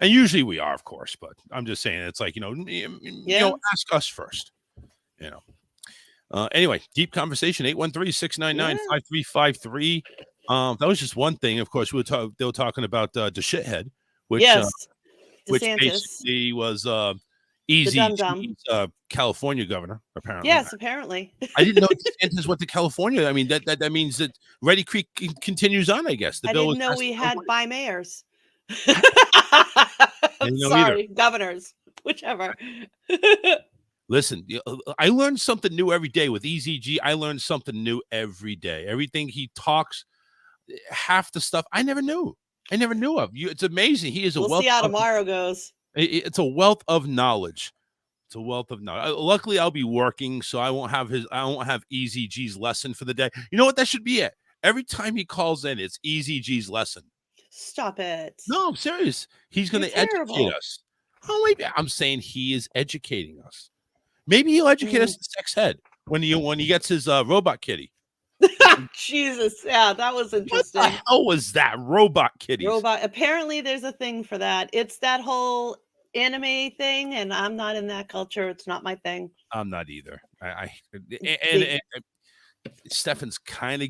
And usually we are, of course. But I'm just saying, it's like, ask us first. Anyway, deep conversation, 813-699-5353. That was just one thing. Of course, they were talking about the shithead, which basically was Easy California governor, apparently. Yes, apparently. I didn't know DeSantis went to California. I mean, that means that Ready Creek continues on, I guess. I didn't know we had by mayors. Sorry, governors, whichever. Listen, I learned something new every day with EZG. I learned something new every day. Everything he talks, half the stuff I never knew of. It's amazing. He is a wealth. We'll see how tomorrow goes. It's a wealth of knowledge. Luckily, I'll be working, so I won't have EZG's lesson for the day. You know what? That should be it. Every time he calls in, it's EZG's lesson. Stop it. No, I'm serious. He's going to educate us. Oh, maybe I'm saying he is educating us. Maybe he'll educate us in sex ed when he gets his robot kitty. Jesus, yeah, that was interesting. What the hell was that? Robot kitties. Apparently there's a thing for that. It's that whole anime thing, and I'm not in that culture. It's not my thing. I'm not either. Stefan's kind of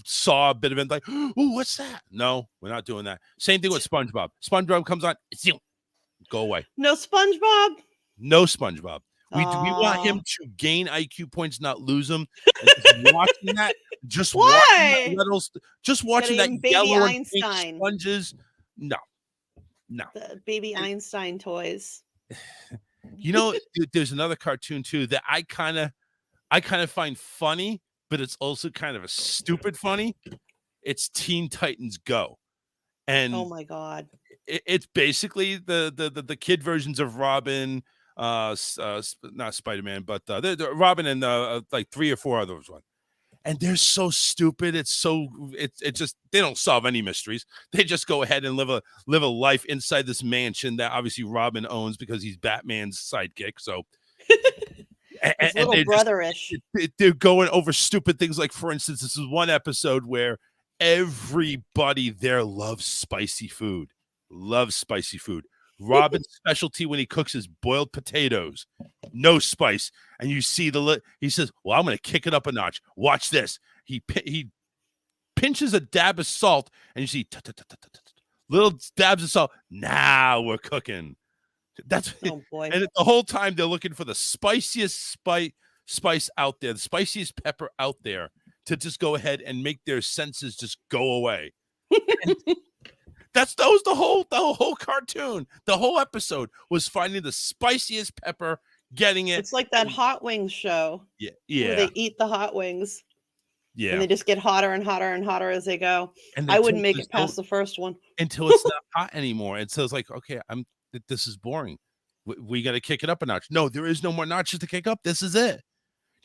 saw a bit of it, like, oh, what's that? No, we're not doing that. Same thing with SpongeBob. SpongeBob comes on, go away. No SpongeBob. No SpongeBob. We want him to gain IQ points, not lose them. Just watching that, just watching that baby yellow Einstein. and pink sponges. No. The baby Einstein toys. There's another cartoon too that I kind of find funny, but it's also kind of a stupid funny. It's Teen Titans Go, and oh my god, it's basically the kid versions of Robin. Not Spider-Man, but the Robin and like 3 or 4 others one, and they're so stupid. It's just they don't solve any mysteries. They just go ahead and live a life inside this mansion that obviously Robin owns because he's Batman's sidekick. So, and little brotherish. They're going over stupid things. Like, for instance, this is one episode where everybody there loves spicy food. Robin's specialty when he cooks is boiled potatoes, no spice. And you see he says, well, I'm going to kick it up a notch. Watch this. He pinches a dab of salt, and you see little dabs of salt. Now we're cooking. Oh boy. And the whole time they're looking for the spiciest spice out there, the spiciest pepper out there to just go ahead and make their senses just go away. That was the whole cartoon. The whole episode was finding the spiciest pepper, getting it. It's like that hot wings show. Yeah. Where they eat the hot wings. Yeah. And they just get hotter and hotter and hotter as they go. And I wouldn't until make it past the first one. until it's not hot anymore. And so it's like, okay, this is boring. We got to kick it up a notch. No, there is no more notches to kick up. This is it.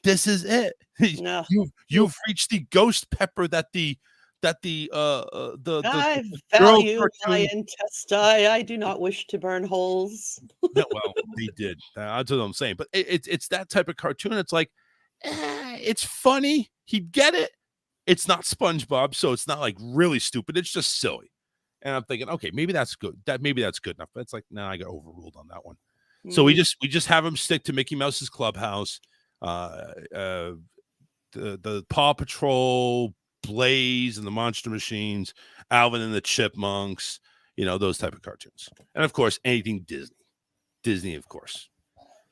This is it. No. You've reached the ghost pepper that the I girl value my intestine. I do not wish to burn holes. No, well, they did. That's what I'm saying. But it's that type of cartoon. It's like, it's funny. He'd get it. It's not SpongeBob, so it's not like really stupid. It's just silly. And I'm thinking, okay, maybe that's good. Maybe that's good enough. But it's like, nah, I got overruled on that one. So we just have him stick to Mickey Mouse's Clubhouse, the Paw Patrol, Blaze and the Monster Machines, Alvin and the Chipmunks, those type of cartoons. And of course, anything Disney, of course.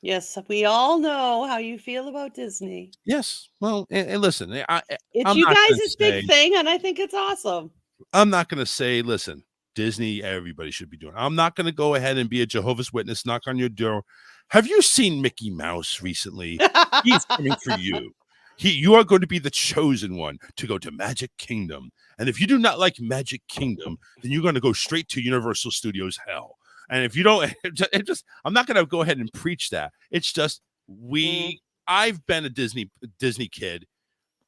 Yes, we all know how you feel about Disney. Yes. Well, and listen, it's you guys' big thing, and I think it's awesome. I'm not going to say, listen, Disney, everybody should be doing. I'm not going to go ahead and be a Jehovah's Witness, knock on your door. Have you seen Mickey Mouse recently? He's coming for you. You are going to be the chosen one to go to Magic Kingdom. And if you do not like Magic Kingdom, then you're going to go straight to Universal Studios hell. And if you don't, I'm not going to go ahead and preach that. It's just I've been a Disney kid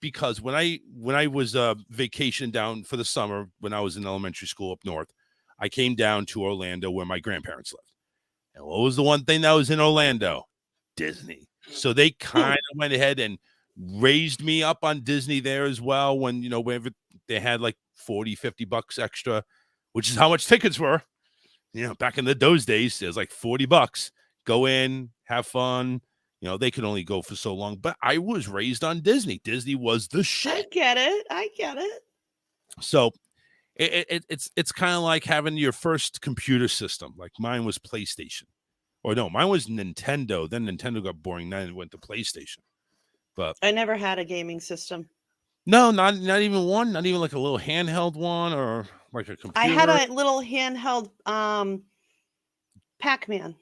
because when I was vacation down for the summer when I was in elementary school up north, I came down to Orlando where my grandparents lived. And what was the one thing that was in Orlando? Disney. So they kind of went ahead and raised me up on Disney there as well when, whenever they had like $40-50 extra, which is how much tickets were. Back in those days, it was like $40. Go in, have fun. They could only go for so long. But I was raised on Disney. Disney was the shit. I get it. So it's kind of like having your first computer system. Like mine was PlayStation. Or no, mine was Nintendo. Then Nintendo got boring. Then it went to PlayStation. But I never had a gaming system. No, not even one. Not even like a little handheld one or like a computer. I had a little handheld Pac-Man.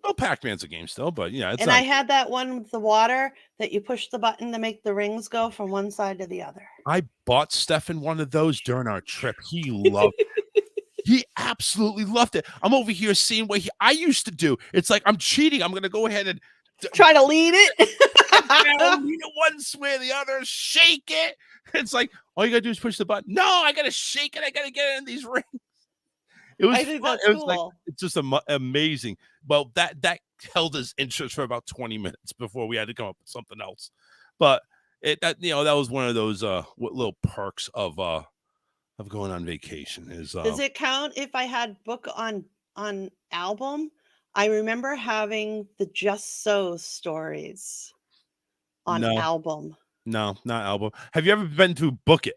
Oh, Pac-Man's a game still, but yeah. I had that one with the water that you push the button to make the rings go from one side to the other. I bought Stefan one of those during our trip. He loved it. He absolutely loved it. I'm over here seeing what I used to do. It's like I'm cheating. I'm going to go ahead and try to lead it. Lead it one way or the other, shake it. It's like all you gotta do is push the button. No, I gotta shake it. I gotta get it in these rings. It was fun. That's cool. Like, it's just amazing. Well, that held his interest for about 20 minutes before we had to come up with something else. But that was one of those little perks of going on vacation. Does it count if I had book on album? I remember having the Just So stories on album. No, not album. Have you ever been through Book It?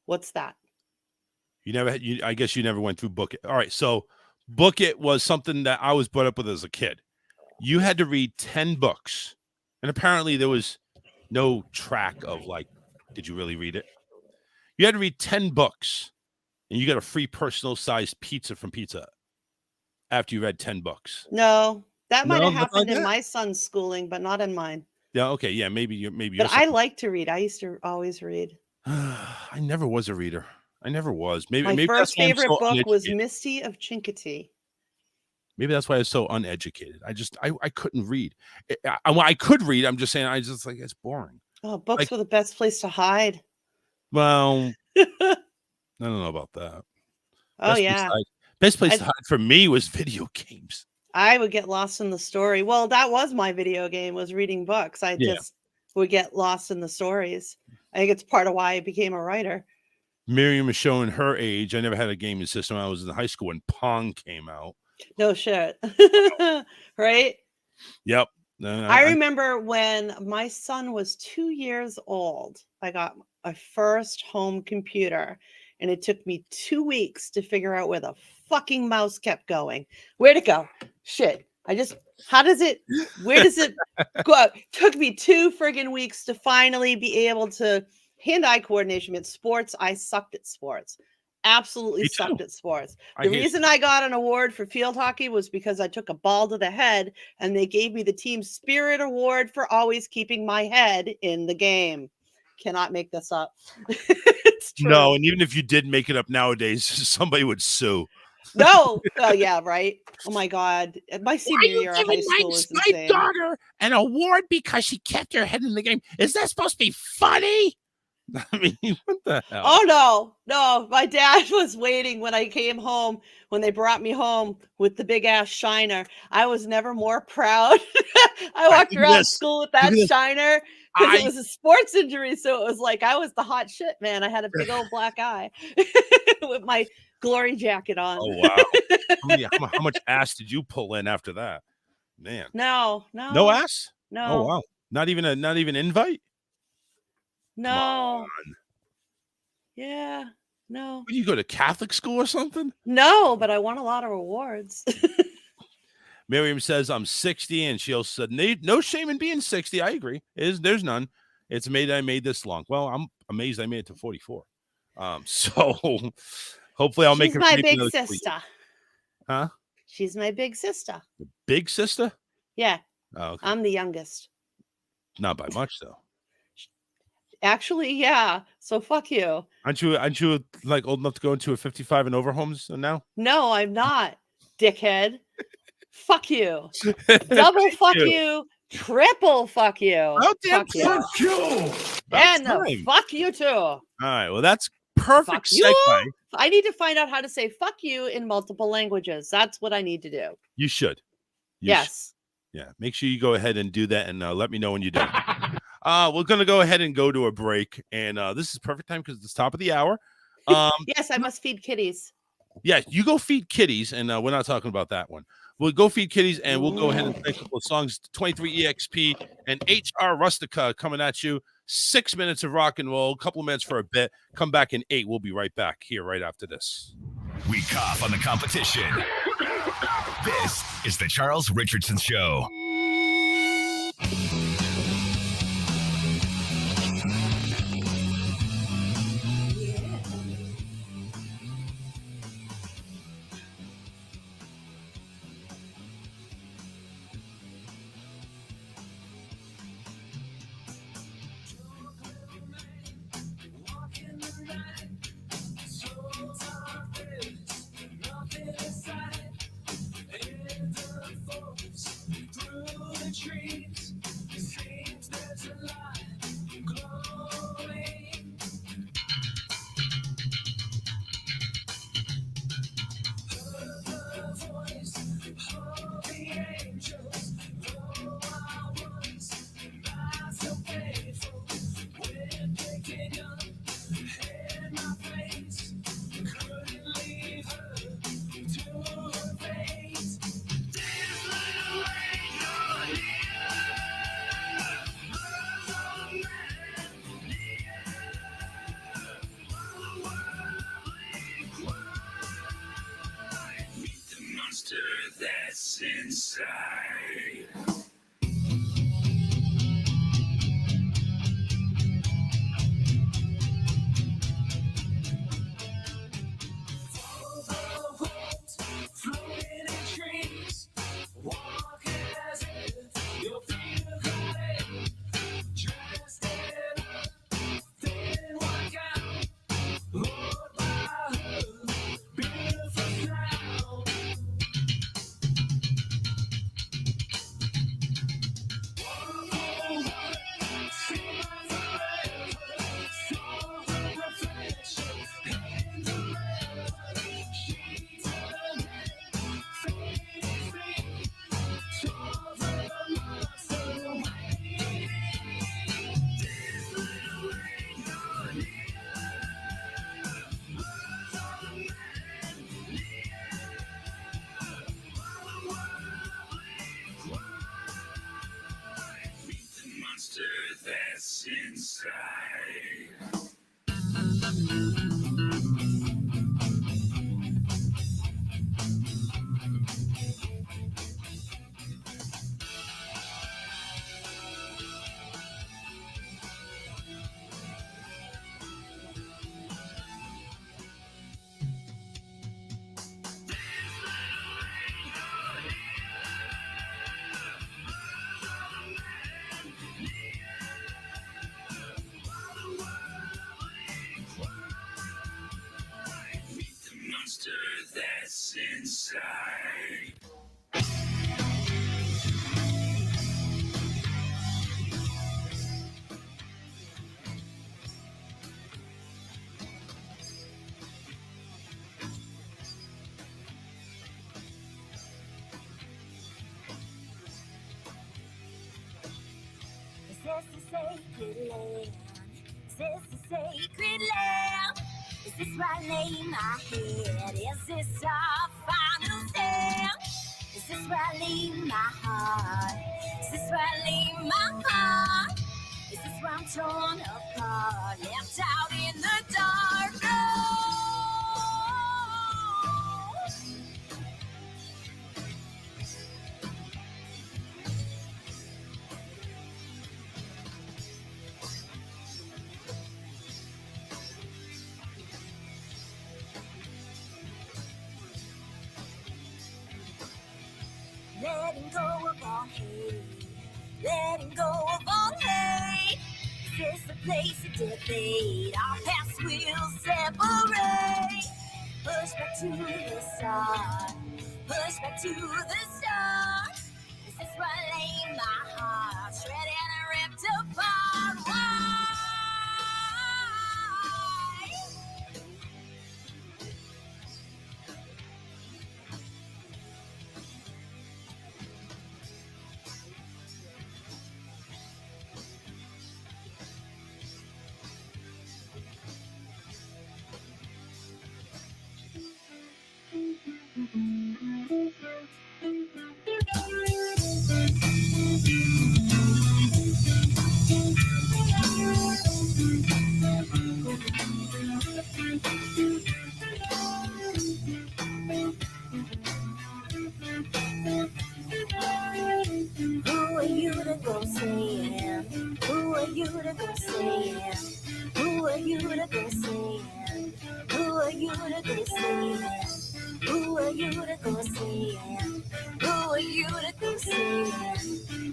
What's that? I guess you never went through Book It. All right, so Book It was something that I was brought up with as a kid. You had to read 10 books, and apparently there was no track of like, did you really read it? You had to read 10 books, and you got a free personal-sized pizza from Pizza Hut after you read 10 books. No, that might have happened in my son's schooling, but not in mine. Yeah, okay, yeah, maybe. But I like to read. I used to always read. I never was a reader. I never was. My first favorite book was Misty of Chincoteague. Maybe that's why I was so uneducated. I couldn't read. I could read. I'm just saying. I just like it's boring. Oh, books were the best place to hide. Well, I don't know about that. Oh yeah. Best place to hide for me was video games. I would get lost in the story. Well, that was my video game, was reading books. I just would get lost in the stories. I think it's part of why I became a writer. Miriam is showing her age. I never had a gaming system. I was in high school when Pong came out. No shit. Right? Yep. I remember when my son was 2 years old, I got my first home computer, and it took me 2 weeks to figure out where the fucking mouse kept going. Where'd it go? Shit. Where does it go? Took me 2 friggin' weeks to finally be able to hand-eye coordination. At sports, I sucked at sports. Absolutely sucked at sports. The reason I got an award for field hockey was because I took a ball to the head, and they gave me the team spirit award for always keeping my head in the game. cannot make this up. It's true. No, and even if you did make it up nowadays, somebody would sue. No. Oh, yeah, right. Oh, my God. My senior year of high school was my insane. daughter an award because she kept her head in the game? Is that supposed to be funny? I mean, what the hell? Oh, no. My dad was waiting when I came home, when they brought me home with the big ass shiner. I was never more proud. I walked around school with that shiner because it was a sports injury. So it was like I was the hot shit, man. I had a big old black eye with my glory jacket on. Oh, wow. How much ass did you pull in after that? Man. No. No ass? No. Oh, wow. Not even invite? No. Yeah. No. What, you go to Catholic school or something? No, but I won a lot of awards. Miriam says, I'm 60, and she'll said, no shame in being 60. I agree. There's none. It's amazing I made this long. Well, I'm amazed I made it to 44. So hopefully I'll make She's her. my big sister. Huh? She's my big sister. Big sister? Yeah. Oh, okay. I'm the youngest. Not by much, though. Actually, yeah. So fuck you. Aren't you like old enough to go into a 55 and over homes now? No, I'm not, dickhead. Fuck you. Double fuck you. Triple fuck you. Oh, damn, fuck you. And fuck you too. All right. Well, that's perfect segue. You? I need to find out how to say fuck you in multiple languages. That's what I need to do. You should. Yes. Yeah. Make sure you go ahead and do that, and let me know when you do. We're going to go ahead and go to a break, and this is perfect time because it's the top of the hour. Yes, I must feed kitties. Yeah, you go feed kitties, and we're not talking about that one. We'll go feed kitties, and we'll go ahead and play a couple of songs. 23EXP and HR Rustica coming at you. 6 minutes of rock and roll, a couple of minutes for a bit. Come back in 8. We'll be right back here right after this. We cough on the competition. This is the Charles Richardson Show. That's inside. inside. Is this the sacred land? Is this the sacred land? Is this where I lay my head? Is this our final stand? Is this where I lay my heart? Is this where I lay my heart? Is this where I'm torn apart, left out in the dark? Oh. Letting go of all hate, letting go of all hate. Is this the place of debate? Our paths will separate. Push back to the start, push back to the start. Is this where I lay my heart, shredded and ripped apart? Why? Who are you to go saying? Who are you to go saying? Who are you to go saying? Who are you to go saying? Who are you to go saying? Who are you to go saying?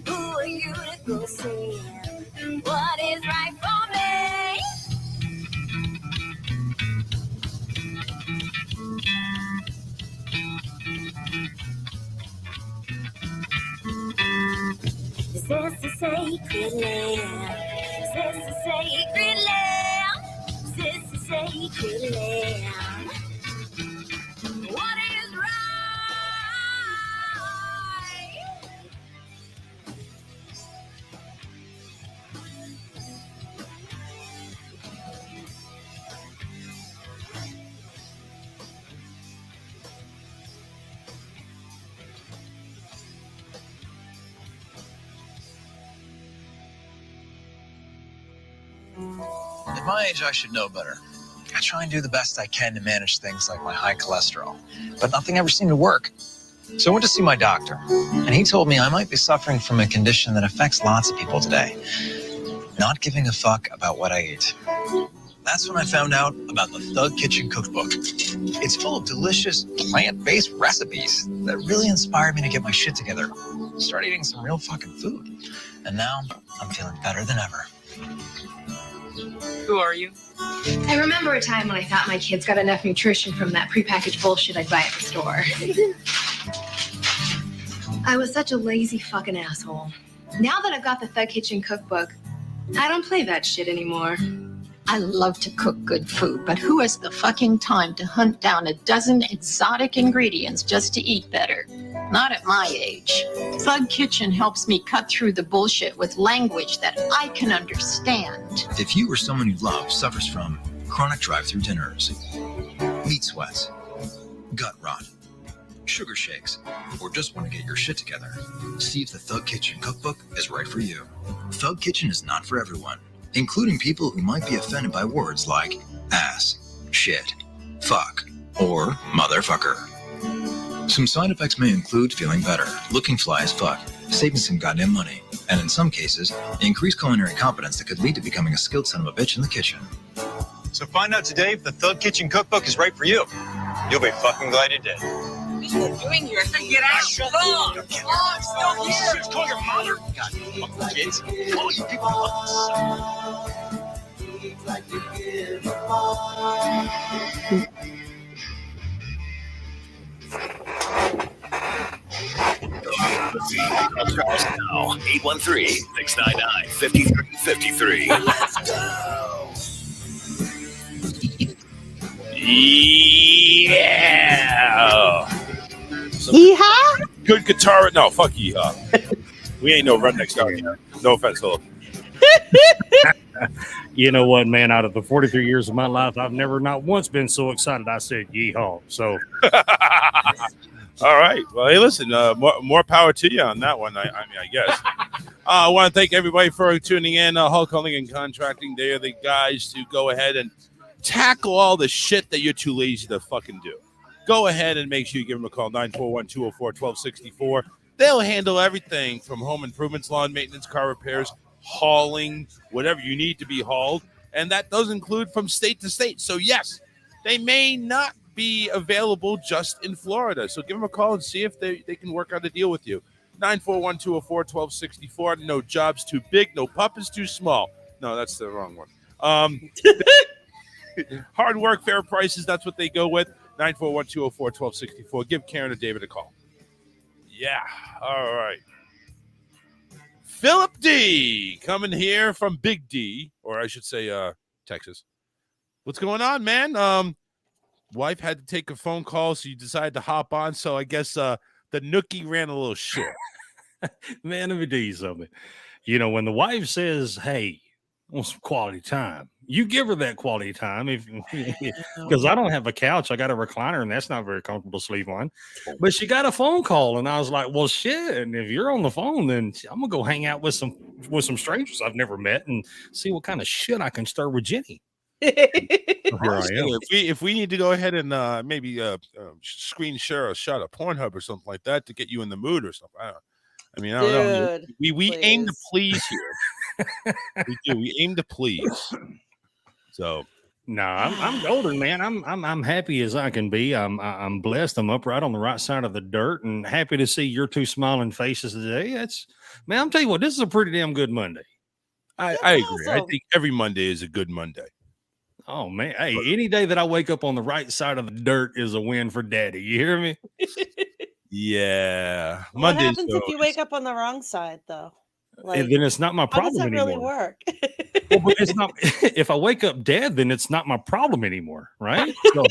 Who are you to go saying? What is right for me? Is this the sacred land? Is this the sacred land? Is this the sacred land? What is right? At my age, I should know better. I try and do the best I can to manage things like my high cholesterol, but nothing ever seemed to work. So I went to see my doctor, and he told me I might be suffering from a condition that affects lots of people today. Not giving a fuck about what I eat. That's when I found out about the Thug Kitchen Cookbook. It's full of delicious, plant-based recipes that really inspired me to get my shit together. Start eating some real fucking food. And now, I'm feeling better than ever. Who are you? I remember a time when I thought my kids got enough nutrition from that prepackaged bullshit I'd buy at the store. I was such a lazy fucking asshole. Now that I've got the Thug Kitchen Cookbook, I don't play that shit anymore. I love to cook good food, but who has the fucking time to hunt down a dozen exotic ingredients just to eat better? Not at my age. Thug Kitchen helps me cut through the bullshit with language that I can understand. If you or someone you love suffers from chronic drive-through dinners, meat sweats, gut rot, sugar shakes, or just want to get your shit together, see if the Thug Kitchen Cookbook is right for you. Thug Kitchen is not for everyone, including people who might be offended by words like ass, shit, fuck, or motherfucker. Some side effects may include feeling better, looking fly as fuck, saving some goddamn money, and in some cases, increased culinary competence that could lead to becoming a skilled son of a bitch in the kitchen. So find out today if the Thug Kitchen Cookbook is right for you. You'll be fucking glad you did. What are you doing here? Get out! Shut Oh, up! I'm still here! Shit, call your mother! God, fucking kids. All you people want. for us now. 813-699-5353. Let's go. Yeah. Yeehaw! Good guitar. No, fuck yeehaw. We ain't no rednecks down here. No offense, Philip. You know what, man? Out of the 43 years of my life, I've never not once been so excited I said yeehaw. So, all right. Well, hey, listen, more power to you on that one. I guess. I want to thank everybody for tuning in. Hulk Holding and Contracting, they are the guys to go ahead and tackle all the shit that you're too lazy to fucking do. Go ahead and make sure you give them a call, 941-204-1264. They'll handle everything from home improvements, lawn maintenance, car repairs, hauling, whatever you need to be hauled. And that does include from state to state. So, yes, they may not be available just in Florida. So give them a call and see if they can work out a deal with you. 941-204-1264. No job's too big. No pup is too small. No, that's the wrong one. Hard work, fair prices. That's what they go with. 941-204-1264. Give Karen and David a call. Yeah. All right. Philip D coming here from Big D, or I should say Texas. What's going on, man? Wife had to take a phone call, so you decided to hop on. So I guess the nookie ran a little short. man, let me tell you something. You know, when the wife says, hey, I want some quality time, you give her that quality time. Because I don't have a couch. I got a recliner, and that's not very comfortable to sleep on. But she got a phone call, and I was like, well, shit. And if you're on the phone, then I'm going to go hang out with some strangers I've never met and see what kind of shit I can stir with Jenny. Here I am. If we need to go ahead and maybe screen share a shot of Pornhub or something like that to get you in the mood or something. I don't know. We aim to please here. We do. We aim to please. So no, I'm golden, man. I'm happy as I can be. I'm blessed. I'm upright on the right side of the dirt, and happy to see your two smiling faces today. Man, I'm telling you what, this is a pretty damn good Monday. I agree. Awesome. I think every Monday is a good Monday. Oh man, hey, any day that I wake up on the right side of the dirt is a win for Daddy. You hear me? Yeah. What happens if you wake up on the wrong side, though? Like, and then it's not my problem anymore. How does that really work? Well, but it's not. If I wake up dead, then it's not my problem anymore, right? So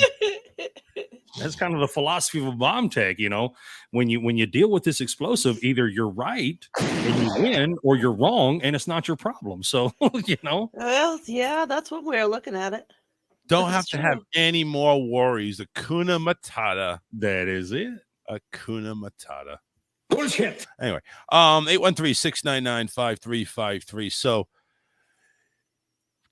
that's kind of the philosophy of a bomb tech. You know, when you deal with this explosive, either you're right and you win, or you're wrong and it's not your problem. So you know. Well, yeah, that's what we're looking at it. Don't have to have any more worries. Hakuna Matata. That is it. Hakuna Matata. Bullshit. Anyway, 813-699-5353. So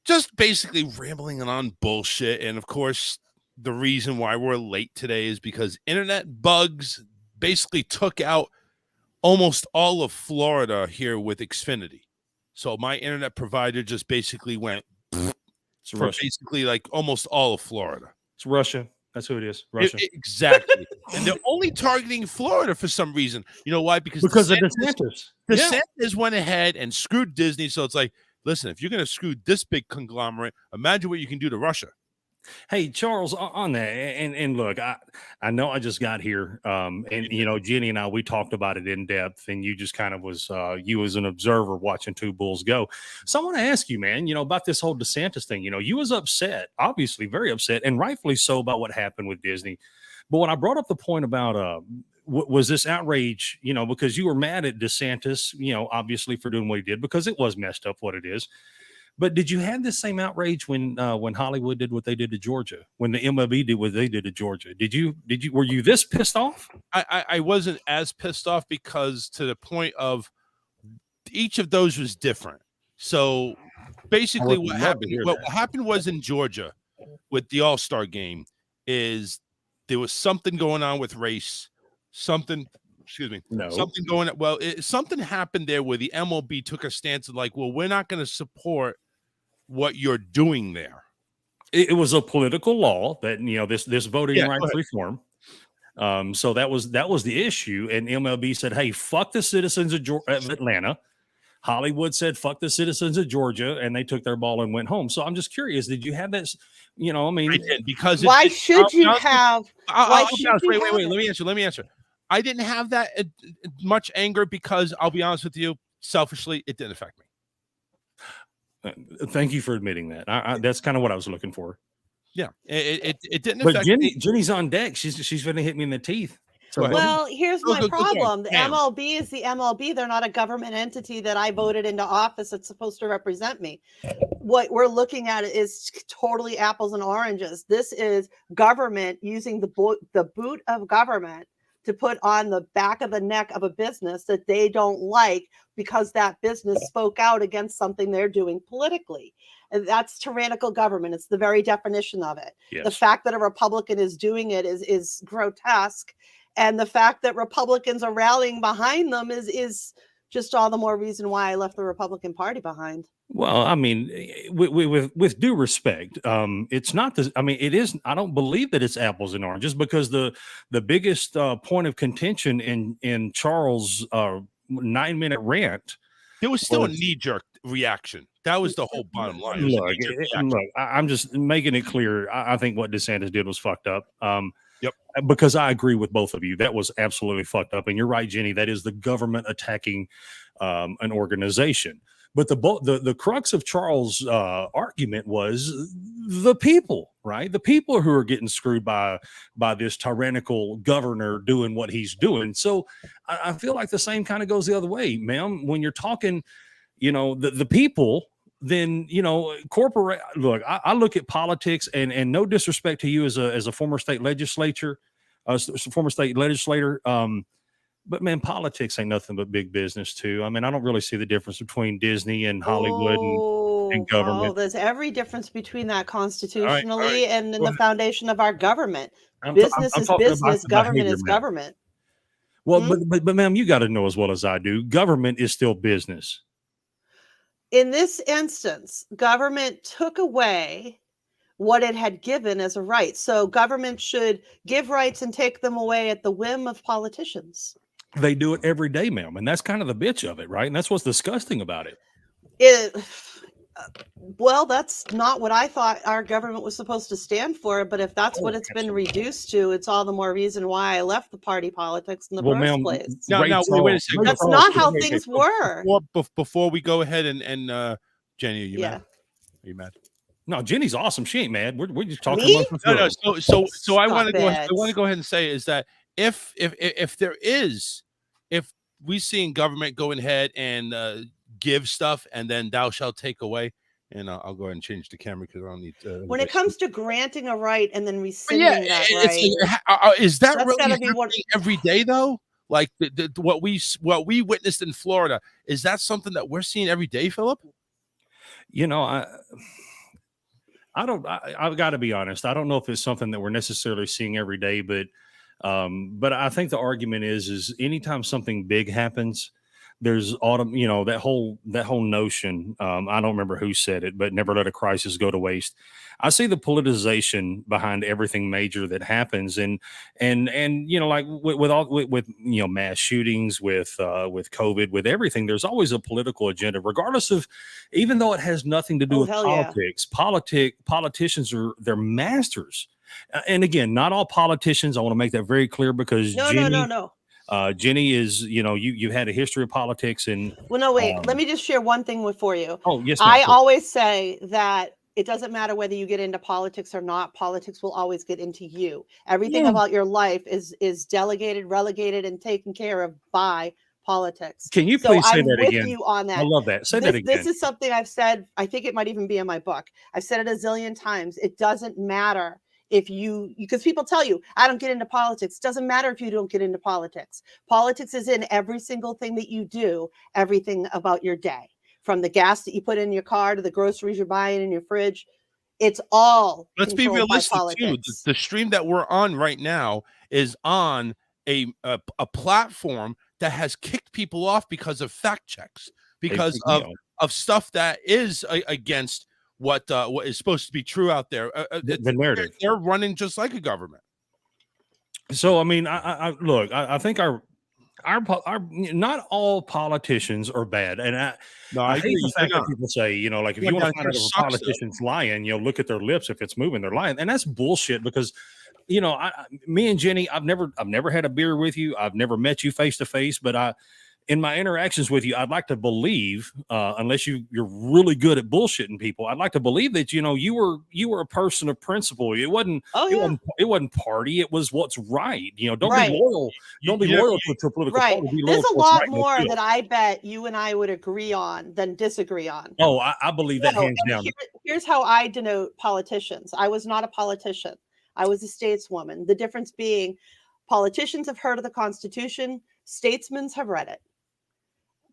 just basically rambling on bullshit. And of course, the reason why we're late today is because internet bugs basically took out almost all of Florida here with Xfinity. So my internet provider just basically went for basically like almost all of Florida. It's Russia. That's who it is. Russia. Exactly. And they're only targeting Florida for some reason. You know why? Because of DeSantis. DeSantis went ahead and screwed Disney. So it's like, listen, if you're going to screw this big conglomerate, imagine what you can do to Russia. Hey, Charles, on that, and look, I know I just got here, and you know, Jenny and I, we talked about it in depth, and you just kind of was, you as an observer watching two bulls go. So I want to ask you, man, you know, about this whole DeSantis thing. You know, you was upset, obviously very upset, and rightfully so, about what happened with Disney. But when I brought up the point about was this outrage, you know, because you were mad at DeSantis, you know, obviously for doing what he did, because it was messed up what it is. But did you have the same outrage when Hollywood did what they did to Georgia, when the MLB did what they did to Georgia? Were you this pissed off? I wasn't as pissed off, because to the point of each of those was different. So basically what happened was in Georgia with the All-Star game is there was something going on with race, something going on. Well, something happened there where the MLB took a stance of like, well, we're not going to support what you're doing there. It was a political law that, you know, this voting rights reform. So that was the issue. And MLB said, hey, fuck the citizens of Atlanta. Hollywood said, fuck the citizens of Georgia. And they took their ball and went home. So I'm just curious, did you have that? You know, I mean, I did, because why should you have? Wait, let me answer. I didn't have that much anger because I'll be honest with you, selfishly, it didn't affect me. Thank you for admitting that. That's kind of what I was looking for. Yeah, it didn't But affect me. Jenny's on deck. She's going to hit me in the teeth. So Well, here's my go ahead. problem. The Bam. MLB is the MLB. They're not a government entity that I voted into office that's supposed to represent me. What we're looking at is totally apples and oranges. This is government using the boot of government to put on the back of the neck of a business that they don't like because that business spoke out against something they're doing politically. And that's tyrannical government. It's the very definition of it. Yes. The fact that a Republican is doing it is grotesque. And the fact that Republicans are rallying behind them is just all the more reason why I left the Republican Party behind. Well, I mean, with due respect, it's not this. I mean, it is. I don't believe that it's apples and oranges because the biggest point of contention in Charles' 9-minute rant, There was still a knee-jerk reaction. That was the whole bottom line. It was a knee-jerk reaction. Look, I'm just making it clear. I think what DeSantis did was fucked up. Yep. Because I agree with both of you. That was absolutely fucked up. And you're right, Jenny. That is the government attacking an organization. But the crux of Charles' argument was the people, right? The people who are getting screwed by this tyrannical governor doing what he's doing. So I feel like the same kind of goes the other way, ma'am. When you're talking, the people, then corporate. Look, I look at politics, and no disrespect to you as a former state legislator. But man, politics ain't nothing but big business too. I mean, I don't really see the difference between Disney and Hollywood and government. There's every difference between that constitutionally All right. and in the foundation of our government. I'm Business is talking about business. the Government behavior, is ma'am. government. Well, but ma'am, you got to know as well as I do, government is still business. In this instance, government took away what it had given as a right. So government should give rights and take them away at the whim of politicians. They do it every day, ma'am, and that's kind of the bitch of it, right? And that's what's disgusting about it. Well, that's not what I thought our government was supposed to stand for. But if that's what it's been reduced to, it's all the more reason why I left the party politics in the first place. Now, wait a second. That's not how things were. Before we go ahead and Jenny, are you mad? Are you mad? No, Jenny's awesome. She ain't mad. We're just talking. Me? No. So I want to go. it. I want to go ahead and say is that if we seeing government going ahead and give stuff and then thou shalt take away, and I'll go ahead and change the camera because I don't need to. When it comes to granting a right and then rescinding that right, is that that's really gotta be happening every day though? Like what we witnessed in Florida, is that something that we're seeing every day, Philip? I've got to be honest. I don't know if it's something that we're necessarily seeing every day, but I think the argument is anytime something big happens, there's that whole notion. I don't remember who said it, but never let a crisis go to waste. I see the politicization behind everything major that happens, and like with mass shootings, with COVID, with everything. There's always a political agenda, regardless of, even though it has nothing to do with politics. Politicians they're masters. And again, not all politicians. I want to make that very clear because no. Jenny is, you've had a history of politics and. Well, no, wait. Let me just share one thing for you. Oh, yes, ma'am. I always say that it doesn't matter whether you get into politics or not. Politics will always get into you. Everything about your life is delegated, relegated, and taken care of by politics. Can you please say that again? I'm with you on that. I love that. Say that again. This is something I've said. I think it might even be in my book. I've said it a zillion times. It doesn't matter because people tell you, I don't get into politics. It doesn't matter if you don't get into politics. Politics is in every single thing that you do, everything about your day, from the gas that you put in your car to the groceries you're buying in your fridge. It's all. Let's be realistic too. The stream that we're on right now is on a platform that has kicked people off because of fact checks, because of stuff that is against what is supposed to be true out there. The narrative. They're running just like a government. So I mean, I think our not all politicians are bad, and I hate the fact that people say, like if you want to find out if a politician's lying, look at their lips. If it's moving, they're lying, and that's bullshit. Because you know, me and Jenny, I've never had a beer with you. I've never met you face to face, but in my interactions with you, I'd like to believe, unless you're really good at bullshitting people, I'd like to believe that, you know, you were a person of principle. It wasn't, it wasn't party. It was what's right. You know, don't be loyal. Don't be loyal to a political party. Be loyal There's to a what's lot right more that I bet you and I would agree on than disagree on. Oh, I believe that hands down. Here's how I denote politicians. I was not a politician. I was a stateswoman. The difference being politicians have heard of the Constitution. Statesmen have read it.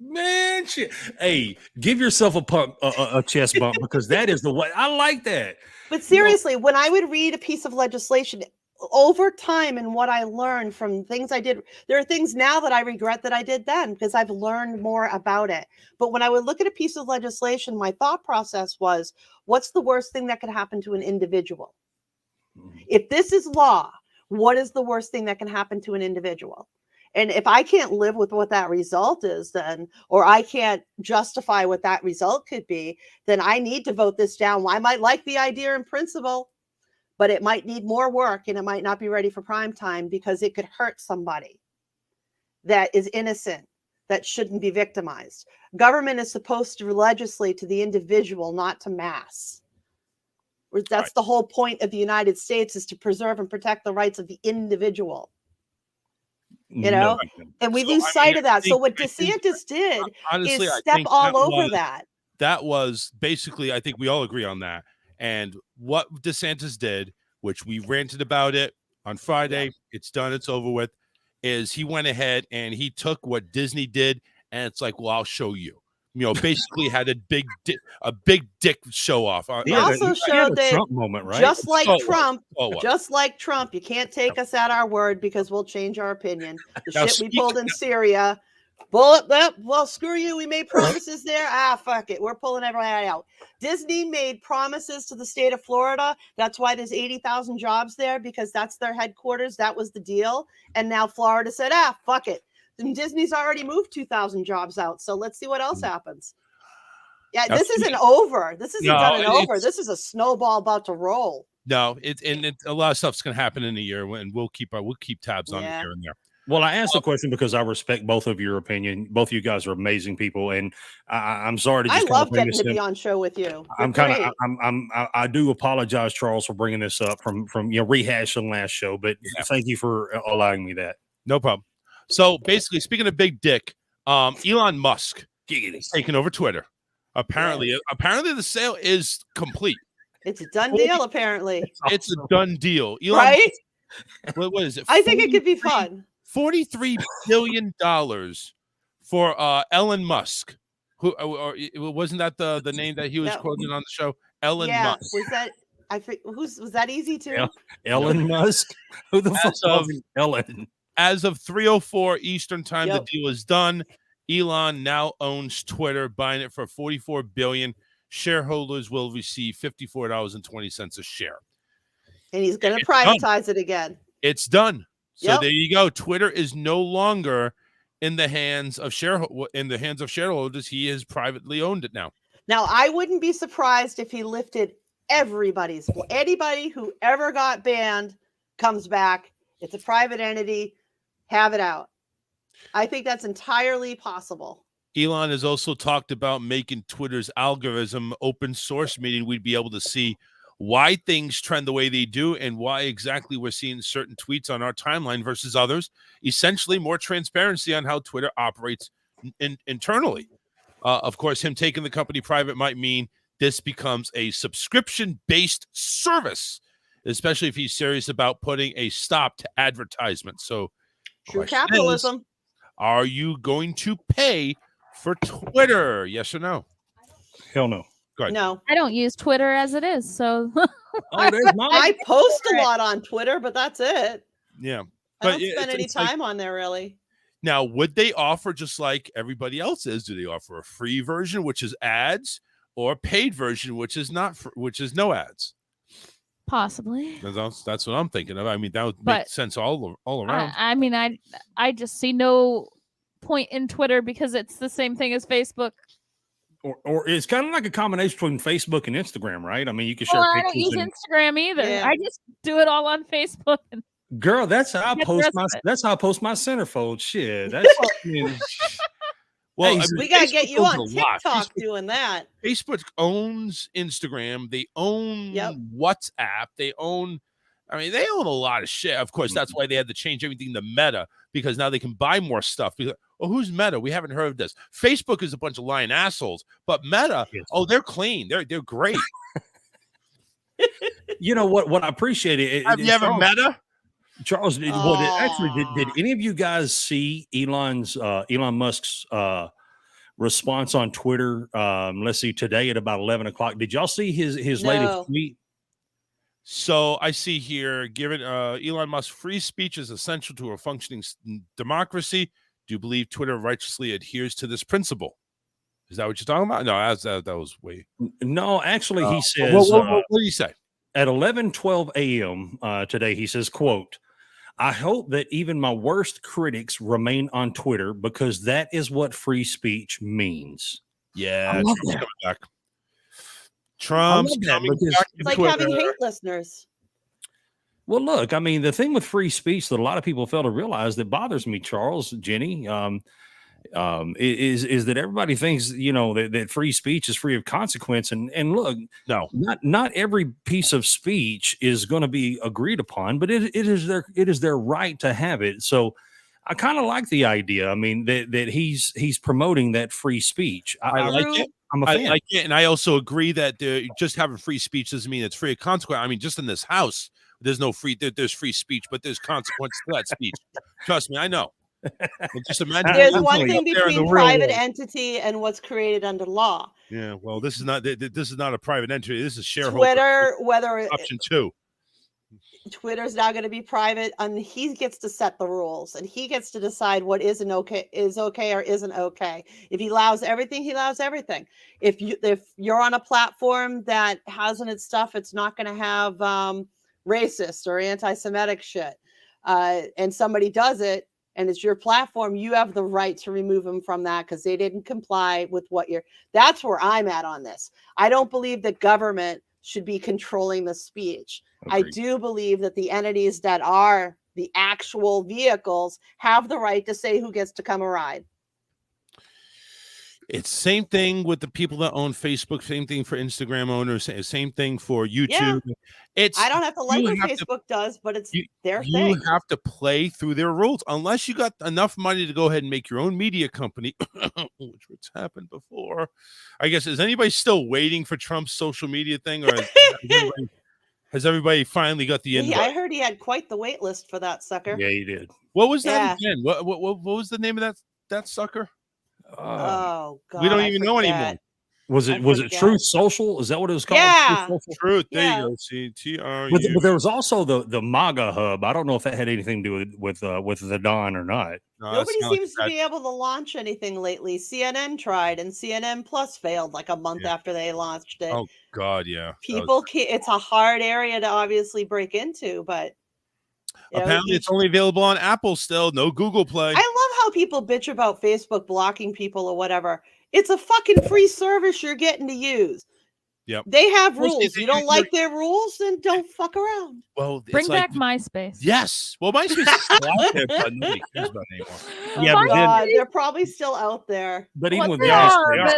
Man, shit. Hey, give yourself a chest bump because that is the way. I like that. But seriously, when I would read a piece of legislation over time and what I learned from things I did, there are things now that I regret that I did then because I've learned more about it. But when I would look at a piece of legislation, my thought process was, what's the worst thing that could happen to an individual? If this is law, what is the worst thing that can happen to an individual? And if I can't live with what that result is, then, or I can't justify what that result could be, then I need to vote this down. I might like the idea in principle, but it might need more work and it might not be ready for prime time because it could hurt somebody that is innocent, that shouldn't be victimized. Government is supposed to legislate to the individual, not to mass. That's the whole point of the United States, is to preserve and protect the rights of the individual. You know, and we lose sight of that. So what DeSantis did honestly, is step all over that. That was basically, I think we all agree on that. And what DeSantis did, which we ranted about it on Friday, it's done, it's over with, is he went ahead and he took what Disney did, and it's like, well, I'll show you. You know, basically had a big dick show off. He also showed that Trump moment, right? just like Trump, you can't take us at our word because we'll change our opinion. The Now, shit we pulled in Syria, well, screw you. We made promises there. Fuck it. We're pulling everybody out. Disney made promises to the state of Florida. That's why there's 80,000 jobs there, because that's their headquarters. That was the deal. And now Florida said, fuck it. And Disney's already moved 2,000 jobs out. So let's see what else happens. Yeah, this isn't over. This isn't done and over. This is a snowball about to roll. No, a lot of stuff's going to happen in a year, and we'll keep tabs on it here and there. Well, I asked the question because I respect both of your opinion. Both of you guys are amazing people, and I'm sorry to just. I love getting to be on show with you. I do apologize, Charles, for bringing this up from rehashing last show, but thank you for allowing me that. No problem. So basically, speaking of big dick, Elon Musk is taking over Twitter. Apparently the sale is complete. It's a done deal. Apparently, it's a done deal. Elon right? Musk, what is it? I think it could be fun. $43 billion for Elon Musk. Who wasn't that the name that he was quoted on the show? Elon Musk. Was that? Was that easy too? Elon Musk. Who the fuck was Elon? As of 3:04 Eastern time, the deal is done. Elon now owns Twitter, buying it for $44 billion. Shareholders will receive $54.20 a share. And he's going to privatize it again. It's done. So there you go. Twitter is no longer in the hands of shareholders. He has privately owned it now. Now, I wouldn't be surprised if he lifted anybody who ever got banned comes back. It's a private entity. Have it out. I think that's entirely possible. Elon has also talked about making Twitter's algorithm open source, meaning we'd be able to see why things trend the way they do and why exactly we're seeing certain tweets on our timeline versus others. Essentially, more transparency on how Twitter operates internally. Of course, him taking the company private might mean this becomes a subscription-based service, especially if he's serious about putting a stop to advertisement. So, true capitalism. Are you going to pay for Twitter? Yes or no? Hell no. Go ahead. No. I don't use Twitter as it is, so I post a lot on Twitter, but that's it. Yeah. I don't spend any time on there, really. Now, would they offer, just like everybody else is, do they offer a free version, which is ads, or a paid version, which is which is no ads? Possibly. That's what I'm thinking of. I mean, that would make sense all around. I mean, I just see no point in Twitter because it's the same thing as Facebook. Or it's kind of like a combination between Facebook and Instagram, right? I mean, you can share Well, I pictures. don't use and, Instagram either. Yeah. I just do it all on Facebook. And girl, that's how I get the post rest my. of it. That's how I post my centerfold. Shit, that's. I mean, Well, Hey, I so mean, We gotta Facebook get you owns on a lot. TikTok doing that. Facebook owns Instagram. They own Yep. WhatsApp. They own. I mean, they own a lot of shit. Of course, that's why they had to change everything to Meta, because now they can buy more stuff. Because, oh, who's Meta? We haven't heard of this. Facebook is a bunch of lying assholes, but Meta, oh, they're clean. They're great. you know what? What I appreciate it. Have you ever Meta? Charles, did any of you guys see Elon Musk's response on Twitter? Let's see, today at about 11 o'clock. Did y'all see his latest tweet? So I see here, given Elon Musk, free speech is essential to a functioning democracy. Do you believe Twitter righteously adheres to this principle? Is that what you're talking about? No, that was way. No, actually, he says. What do you say? At 11:12 a.m. Today, he says, "quote I hope that even my worst critics remain on Twitter because that is what free speech means." Yeah, Trump's coming back. Trump's coming back. It's like having hate listeners. Well, look, I mean, the thing with free speech that a lot of people fail to realize that bothers me, Charles, Jenny, is that everybody thinks, that free speech is free of consequence. And look, no, not every piece of speech is going to be agreed upon, but it is their right to have it. So I kind of like the idea. I mean, that he's promoting that free speech. I like it. I'm a fan. I like it, and I also agree that just having free speech doesn't mean it's free of consequence. I mean, just in this house, there's no free. There's free speech, but there's consequence to that speech. Trust me, I know. Just imagine. There's one thing between private entity and what's created under law. Yeah, well, this is not a private entity. This is shareholder. Twitter, option 2. Twitter's not going to be private, and he gets to set the rules, and he gets to decide what is okay or isn't okay. If he allows everything, he allows everything. If you're on a platform that has in its stuff, it's not going to have racist or anti-Semitic shit, and somebody does it, and it's your platform, you have the right to remove them from that because they didn't comply with what you're. That's where I'm at on this. I don't believe that government should be controlling the speech. Agreed. I do believe that the entities that are the actual vehicles have the right to say who gets to come a ride. It's same thing with the people that own Facebook, same thing for Instagram owners, same thing for YouTube. Yeah. I don't have to like what Facebook does, but it's their thing. You have to play through their rules unless you got enough money to go ahead and make your own media company, which happened before. I guess, is anybody still waiting for Trump's social media thing, or has everybody finally got the invite? I heard he had quite the wait list for that sucker. Yeah, he did. What was that again? What was the name of that sucker? Oh God, we don't even know anymore. Was it Truth Social? Is that what it was called? Yeah, Truth. There you go. See, TRU. But there was also the MAGA hub. I don't know if that had anything to do with the Don or not. No, nobody seems to be able to launch anything lately. CNN tried, and CNN Plus failed like a month after they launched it. Oh God, yeah. People can't. It's a hard area to obviously break into, but apparently it's only available on Apple still. No Google Play. I love how people bitch about Facebook blocking people or whatever. It's a fucking free service you're getting to use. Yep. They have rules. You don't like their rules, then don't fuck around. Well, bring back MySpace. Yes. Well, MySpace is still out there, but nobody cares about it anymore. Yeah, but God, they're probably still out there. But even with MySpace,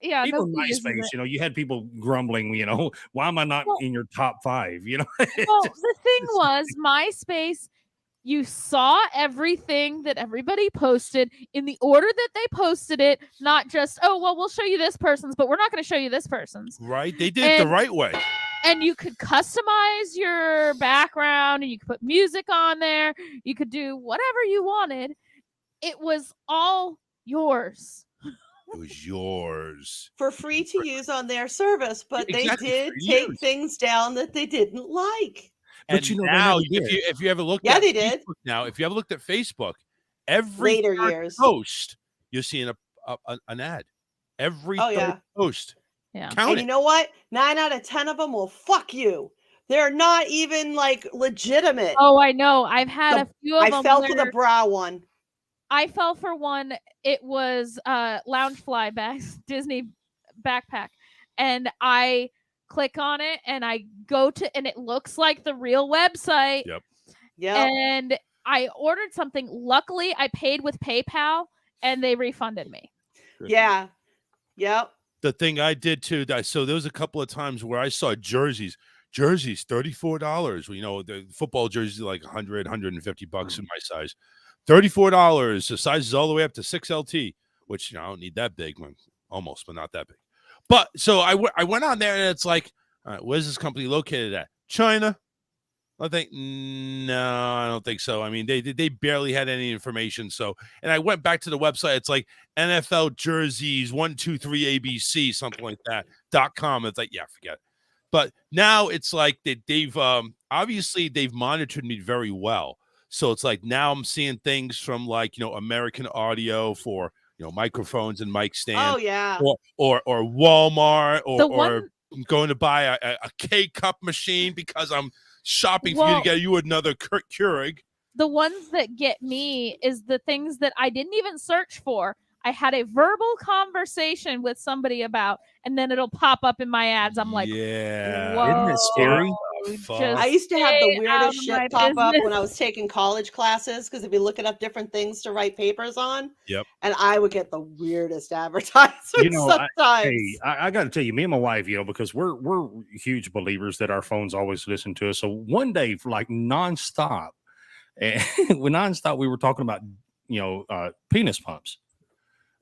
even MySpace, you had people grumbling, why am I not in your top 5? Well, the thing was, MySpace, you saw everything that everybody posted in the order that they posted it, not just, we'll show you this person's, but we're not going to show you this person's. Right. They did it the right way. And you could customize your background, and you could put music on there. You could do whatever you wanted. It was all yours. It was yours. For free to use on their service, but they did take things down that they didn't like. But now, if you ever looked at they did. Facebook now, if you ever looked at Facebook, every later years post, you're seeing an ad. Every post. Yeah. And you know what? 9 out of 10 of them will fuck you. They're not even like legitimate. Oh, I know. I've had a few of them. I fell for the brow one. I fell for one. It was Loungefly bags, Disney backpack, and I click on it and I go to, and it looks like the real website. Yep. And I ordered something. Luckily, I paid with PayPal, and they refunded me. Yeah. Yep. The thing I did too, so there was a couple of times where I saw jerseys, $34. You know, the football jerseys are like 100, 150 bucks in my size. $34. The size is all the way up to 6LT, which, you know, I don't need that big one, almost, but not that big. But so I went on there and it's like, all right, where's this company located at? China. I think no, I don't think so. I mean, they barely had any information. So, and I went back to the website. It's like NFL jerseys 123 ABC, something like that .com. It's like, yeah, forget it. But now it's like they've obviously they've monitored me very well. So it's like now I'm seeing things from like, you know, American Audio for, you know, microphones and mic stands. Oh yeah. Or Walmart or going to buy a K-cup machine because I'm shopping for you to get you another Keurig. The ones that get me is the things that I didn't even search for. I had a verbal conversation with somebody about, and then it'll pop up in my ads. I'm like, yeah, whoa, isn't that scary? I used to have the weirdest my shit pop up business. when I was taking college classes because I'd be looking up different things to write papers on. Yep. And I would get the weirdest advertisements You know, sometimes. I got to tell you, me and my wife, you know, because we're huge believers that our phones always listen to us. So one day, for like nonstop, and we were talking about, you know, penis pumps.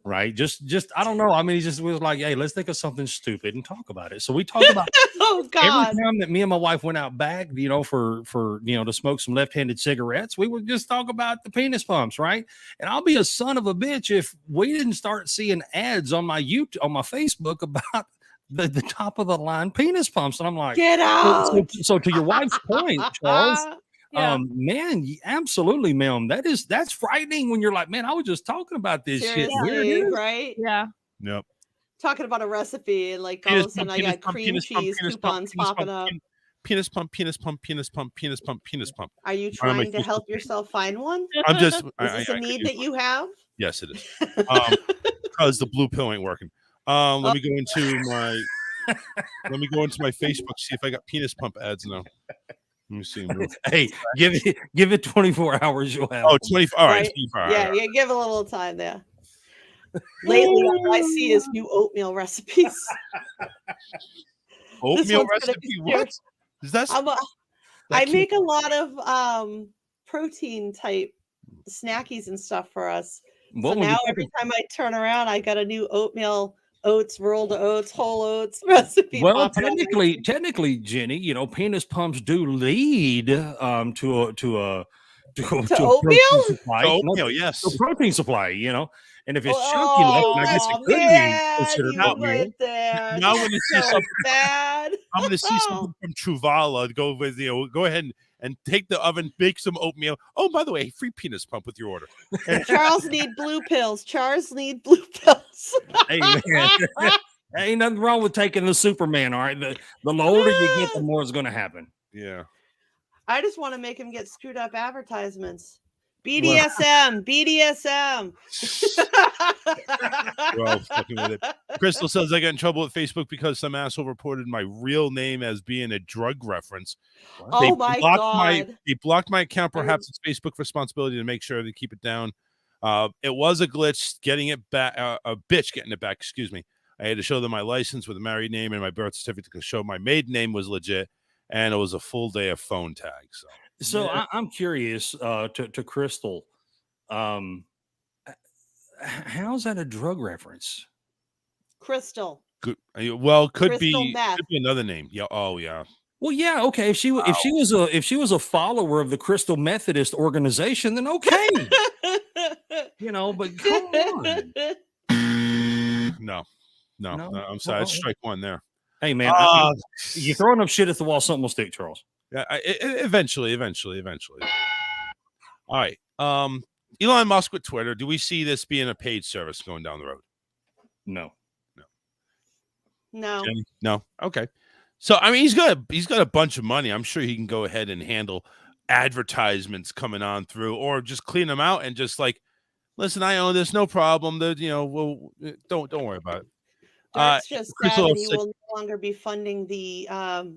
Right. Just, I don't know. I mean, he just was like, hey, let's think of something stupid and talk about it. So we talked about oh, God. every time that me and my wife went out back, you know, for, you know, to smoke some left-handed cigarettes, we would just talk about the penis pumps. Right. And I'll be a son of a bitch if we didn't start seeing ads on my Facebook about the top of the line penis pumps. And I'm like, get out. So to your wife's point, Charles. Yeah. Man, absolutely, ma'am. That's frightening when you're like, man, I was just talking about this shit. Weird, right? Yeah. Yep. Talking about a recipe and like all of a sudden I got cream cheese coupons popping up. Penis pump, penis pump, penis pump, penis pump, penis pump. Are you trying to help yourself find one? I'm just. Is this a need that you have? Yes, it is. Because the blue pill ain't working. Let me go into my Facebook, see if I got penis pump ads now. Let me see. Hey, give it 24 hours. You'll have 24. All right. 24 hours. Yeah, give a little time there. Lately, all I see is new oatmeal recipes. Oatmeal recipe? What? Is that? I make a lot of protein type snackies and stuff for us. So now every time I turn around, I got a new oatmeal oats, rolled oats, whole oats recipe. Well, technically, Jenny, you know, penis pumps do lead to oatmeal supply. Oatmeal, yes, to protein supply. You know, and if it's chunky enough, I guess it could be considered oatmeal. Now when you see something bad, I'm going to see something from Truvala. Go ahead and take the oven, bake some oatmeal. Oh, by the way, free penis pump with your order. Charles need blue pills. Charles need blue pills. Hey man, ain't nothing wrong with taking the Superman. All right, the older you get, the more is going to happen. Yeah. I just want to make him get screwed up advertisements. BDSM, BDSM. Well, fucking with it. Crystal says I got in trouble with Facebook because some asshole reported my real name as being a drug reference. Oh my God. They blocked my account. Perhaps it's Facebook responsibility to make sure they keep it down. It was a glitch getting it back, a bitch getting it back. Excuse me. I had to show them my license with a married name and my birth certificate to show my maiden name was legit, and it was a full day of phone tags. So yeah. I'm curious to Crystal. How's that a drug reference? Crystal. Good. Well, could be another name. Yeah. Oh, yeah. Well, yeah. Okay. If she was a follower of the Crystal Methodist organization, then okay. You know, but come on. No. I'm sorry. I'd strike one there. Hey, man, you're throwing up shit at the wall. Something will stick, Charles. Yeah, eventually. All right. Elon Musk with Twitter. Do we see this being a paid service going down the road? No. Jenny? No. Okay. So I mean, he's got a bunch of money. I'm sure he can go ahead and handle advertisements coming on through, or just clean them out and just like listen, I own this, no problem. Don't worry about it. Dirk's just sad Crystal that he said- will no longer be funding the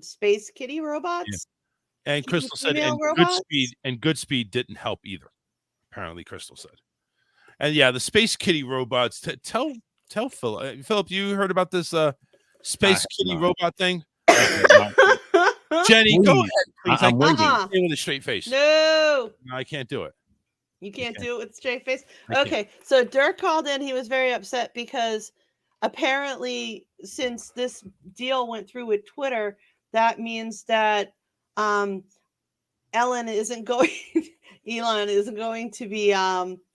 Space Kitty robots. And Crystal said, female and robots? Goodspeed didn't help either. Apparently, Crystal said. And yeah, the Space Kitty robots. Tell Philip. Philip, you heard about this Space Kitty robot thing? Jenny, go ahead, please. I'm waiting. Say it with a straight face. No, I can't do it. you can't do it with a straight face. Okay, so Dirk called in. He was very upset because apparently, since this deal went through with Twitter, that means that Elon isn't going to be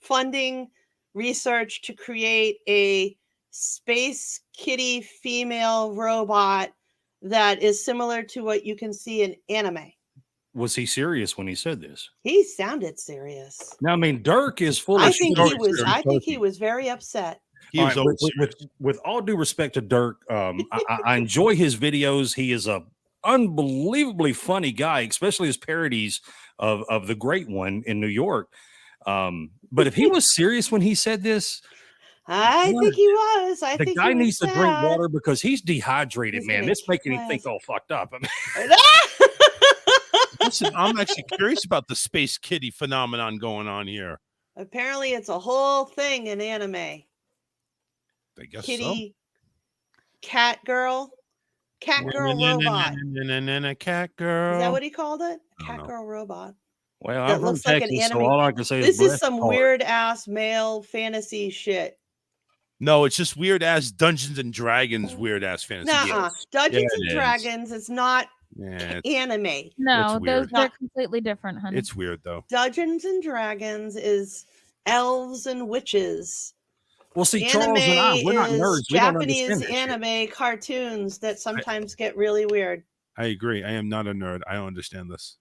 funding research to create a Space Kitty female robot that is similar to what you can see in anime. Was he serious when he said this? He sounded serious. Now, I mean, Dirk is full I of think shit. he was. I think he was very upset. He All was right, always with all due respect to Dirk, I enjoy his videos. He is a unbelievably funny guy, especially his parodies of the Great One in New York. But if he was serious when he said this, I think he was. I the think guy he was needs to drink sad. water because he's dehydrated, He's man. gonna This making me kill think us. all fucked up. I mean, Listen, I'm actually curious about the Space Kitty phenomenon going on here. Apparently, it's a whole thing in anime. I guess Kitty, cat girl robot. Cat girl. Is that what he called it? I don't Cat know. girl robot. well, That I'm from looks like an Texas, so anime. all I can say This is is some bless weird ass male fantasy shit. No, it's just weird ass Dungeons and Dragons, weird ass fantasy. Nuh-uh. Dungeons Yeah, and it is. Dragons is not Yeah, anime. No, weird. they're completely different, honey. it's weird though. Dungeons and Dragons is elves and witches. Well, see, Charles and I, we're not is nerds. We don't Japanese understand that shit. anime cartoons that sometimes get really weird. I agree. I am not a nerd. I don't understand this.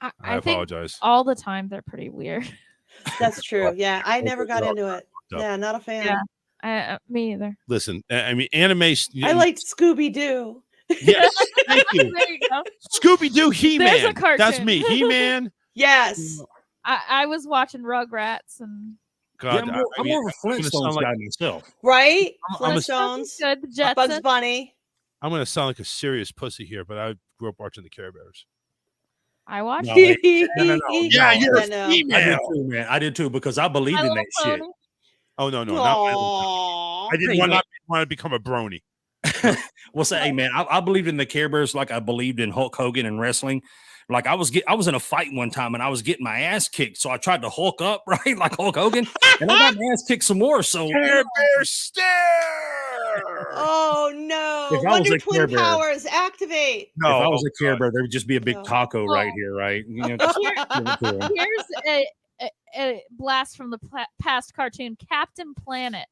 I think apologize. all the time they're pretty weird. That's true. Yeah, I never got all into it. up. Yeah, not a fan. Yeah. Me either. Listen, I mean, anime. I liked Scooby Doo. Yes, thank you. There you go. Scooby Doo, He There's a Man. cartoon. That's me, He Man. Yes. I was watching Rugrats and God, Yeah, I'm more of a I'm gonna sound Flintstones like- guy myself. Right? I'm a- Flintstones. good. The Bugs Jetsons. Bunny. I'm gonna sound like a serious pussy here, but I grew up watching the Care Bears. I watched. No, it. no. Yeah, you're I a know. I did female. too, man. I did too because I believed My in Little that shit. Pony. Oh no, not Aw. I didn't want to become a brony. Well, say, hey man, I believed in the Care Bears like I believed in Hulk Hogan and wrestling. Like I was in a fight one time and I was getting my ass kicked, so I tried to Hulk up, right, like Hulk Hogan, and I got my ass kicked some more. So Care Bear stare. Oh no. If I was Wonder a Care Twin Bear- Powers activate. if I was a Care God. Bear, there would just be a big No. taco right here, right? You know, just give it to 'em. Here's a blast from the past cartoon, Captain Planet.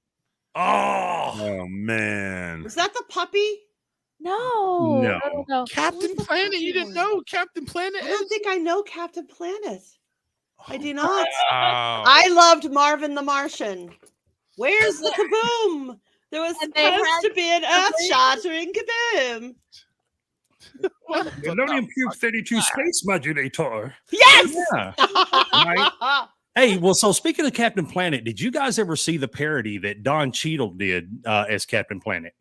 Oh man. Was that the puppy? No, No. Captain Planet, you didn't know Captain Planet I don't is? think I know Captain Planet. I do not. Wow. I loved Marvin the Martian. Where's the kaboom? There was And they supposed had to be an earth-shattering kaboom. Millennium Cube 32 Space Modulator. Yes! Yeah. Right? Hey, well, so speaking of Captain Planet, did you guys ever see the parody that Don Cheadle did as Captain Planet?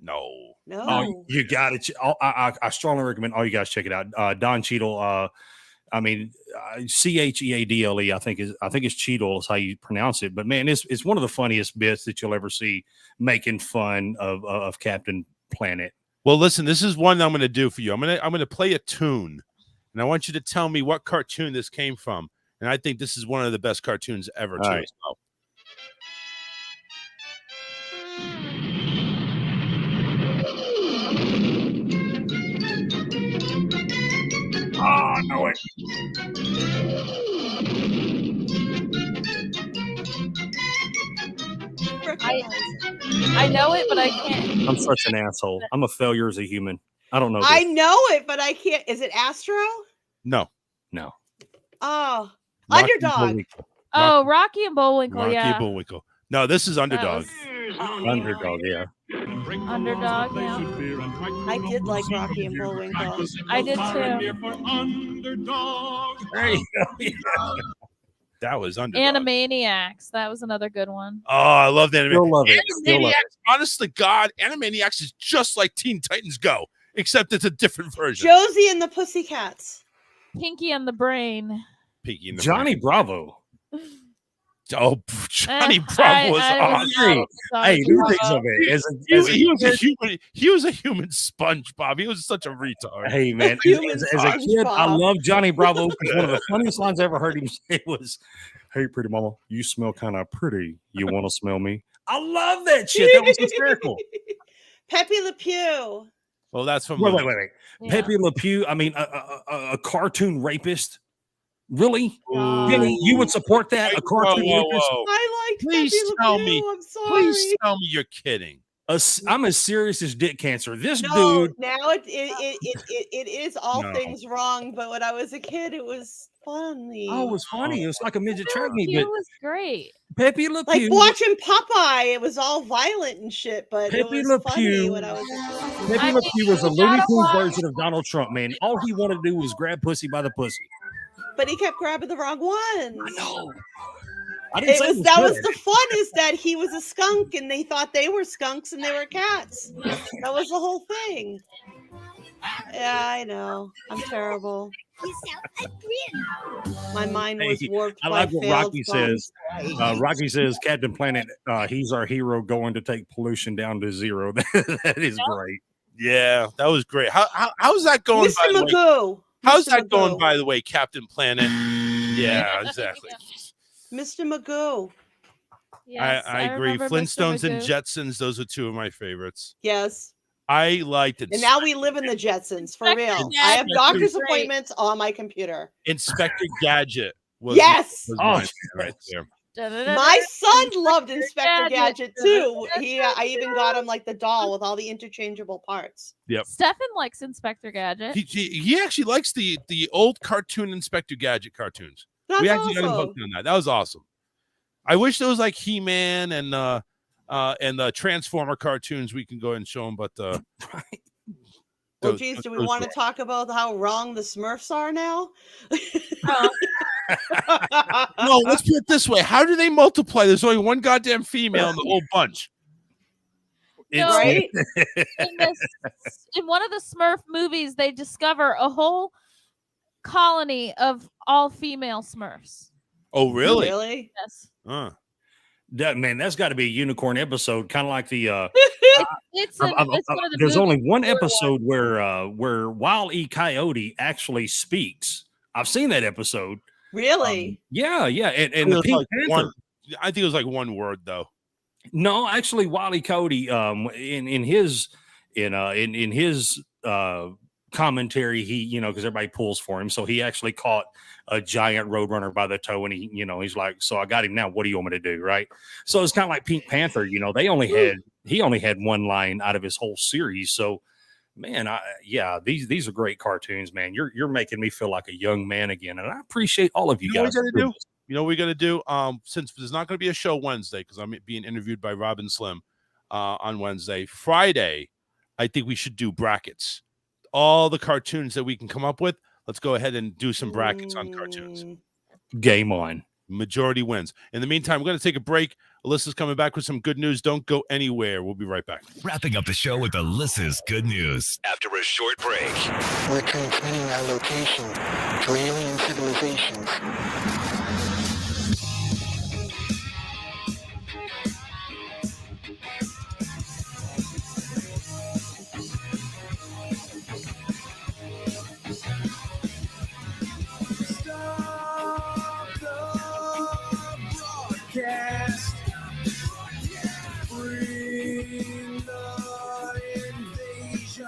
No. No. Oh, you got it. I strongly recommend all you guys check it out. Don Cheadle, Cheadle, I think it's Cheadle is how you pronounce it. But man, it's one of the funniest bits that you'll ever see making fun of Captain Planet. Well, listen, this is one I'm going to do for you. I'm going to play a tune, and I want you to tell me what cartoon this came from. And I think this is one of the best cartoons ever, too. right. So. Oh, I know it. I know it, but I can't. I'm such an asshole. I'm a failure as a human. I don't know this. I know it, but I can't. Is it Astro? No. No. Oh, Rocky Underdog. Bullwinkle. Oh, Rocky and Bullwinkle. Rocky Yeah. Bullwinkle. No, this is Underdog. Underdog, yeah. Underdog. Yeah. I did like Rocky and Bullwinkle. I did too. There you go. That was Underdog. Animaniacs. That was another good one. Oh, I love the Still love it. Still love Animaniacs. Honest to God, Animaniacs is just like Teen Titans Go, except it's a different version. Josie and the Pussycats. Pinky and the Brain. Pinky and the Johnny Brain. Bravo. Oh, Johnny Bravo was awesome. Hey, do think of it. He was a human sponge, Bob. He was such a retard. Hey, man, as a kid, I loved Johnny Bravo because one of the funniest lines I ever heard him say was, "Hey, pretty mama, you smell kind of pretty. You want to smell me?" I love that shit. That was hysterical. Pepe Le Pew. Well, that's from wait. Pepe Le Pew. I mean, a cartoon rapist. Really? Jenny, you would support that? A cartoon rapist? I liked Please Pepe Le tell Pew. me. I'm sorry. Please tell me you're kidding. I'm as serious as dick cancer. This No, dude. now it is all things wrong. But when I was a kid, it was funny. Oh, it was funny. It was like a midget track meet. It was great. Pepe Le Like Pew. watching Popeye, it was all violent and shit, but it Pepe was Le funny Pew. when I was a kid. Pepe Le Pew was a Looney Tunes version of Donald Trump, man. All he wanted to do was grab pussy by the pussy. But he kept grabbing the wrong ones. I know. I didn't say That was good. the fun, is that he was a skunk and they thought they were skunks and they were cats. That was the whole thing. Yeah, I know. I'm terrible. My mind was warped. I like by what failed Rocky songs. says. Rocky says, Captain Planet, he's our hero going to take pollution down to zero. That is great. Yeah, that was great. How's that going? Mr. By the way? Magoo. How's Mr. that going, Magoo. by the way, Captain Planet? Yeah, exactly. Mr. Magoo. Yes, I agree. remember Mr. Flintstones and Magoo. Jetsons, those are two of my favorites. Yes. I liked it. And now we live in the Jetsons, for real. Gadget. I have doctor's Great. appointments on my computer. Inspector Gadget was, Yes. was Oh, mine right there. My son loved Inspector Gadget too. I even got him like the doll with all the interchangeable parts. Yep. Stefan likes Inspector Gadget. He actually likes the old cartoon Inspector Gadget cartoons. We actually got him hooked on that. That was awesome. I wish there was like He-Man and the Transformer cartoons we can go and show him, but Well, geez, do we want to talk about how wrong the Smurfs are now? No, let's put it this way. How do they multiply? There's only one goddamn female in the whole bunch. No, Right? in one of the Smurf movies, they discover a whole colony of all female Smurfs. Oh, really? Really? Yes. That's got to be a unicorn episode, kind of like the. It's one of the There's only movies one where episode where Wile E. Coyote actually speaks. I've seen that episode. Really? Yeah, and I the think it was Pink like Panther. I think it was like one word though. No, actually, Wile E. Coyote, in his commentary, he, because everybody pulls for him, so he actually caught a giant roadrunner by the toe, and he's like, so I got him now. What do you want me to do, right? So it's kind of like Pink Panther. He only had one line out of his whole series. So, man, these are great cartoons, man. You're making me feel like a young man again, and I appreciate all of you guys. You know what we're gonna do? Since there's not gonna be a show Wednesday because I'm being interviewed by Robin Slim on Wednesday. Friday, I think we should do brackets. All the cartoons that we can come up with. Let's go ahead and do some brackets on cartoons. Game on. Majority wins. In the meantime, we're going to take a break. Alyssa's coming back with some good news. Don't go anywhere. We'll be right back. Wrapping up the show with Alyssa's good news after a short break. We're transmitting our location to alien civilizations. Broadcast. Bring the invasion.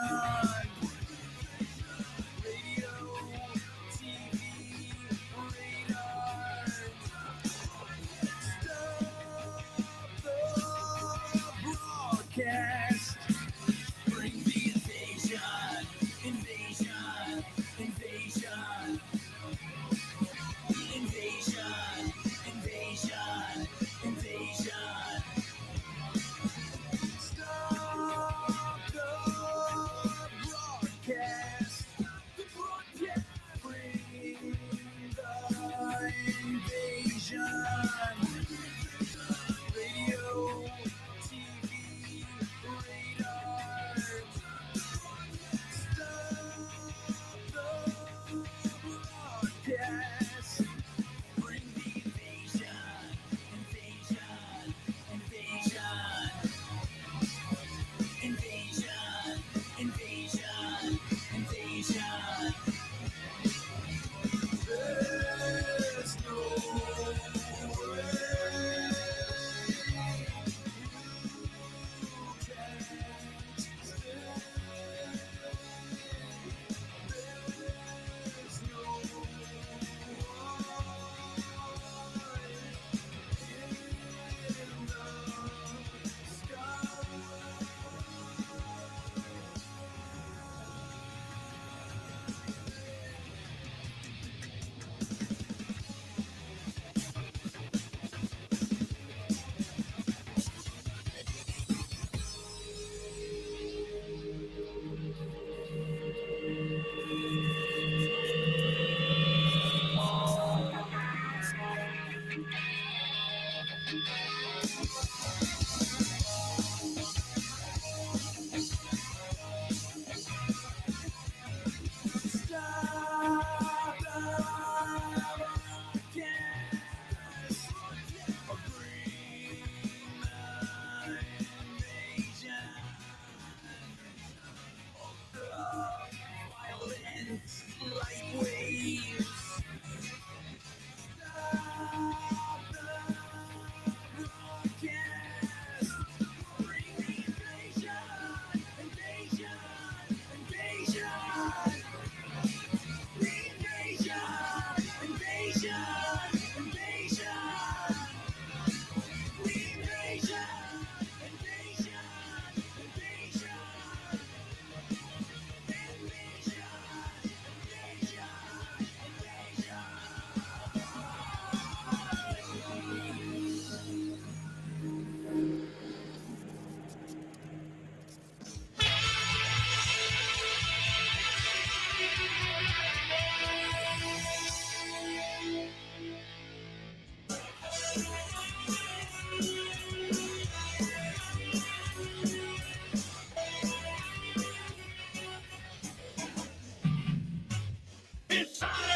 Radio, TV, radar,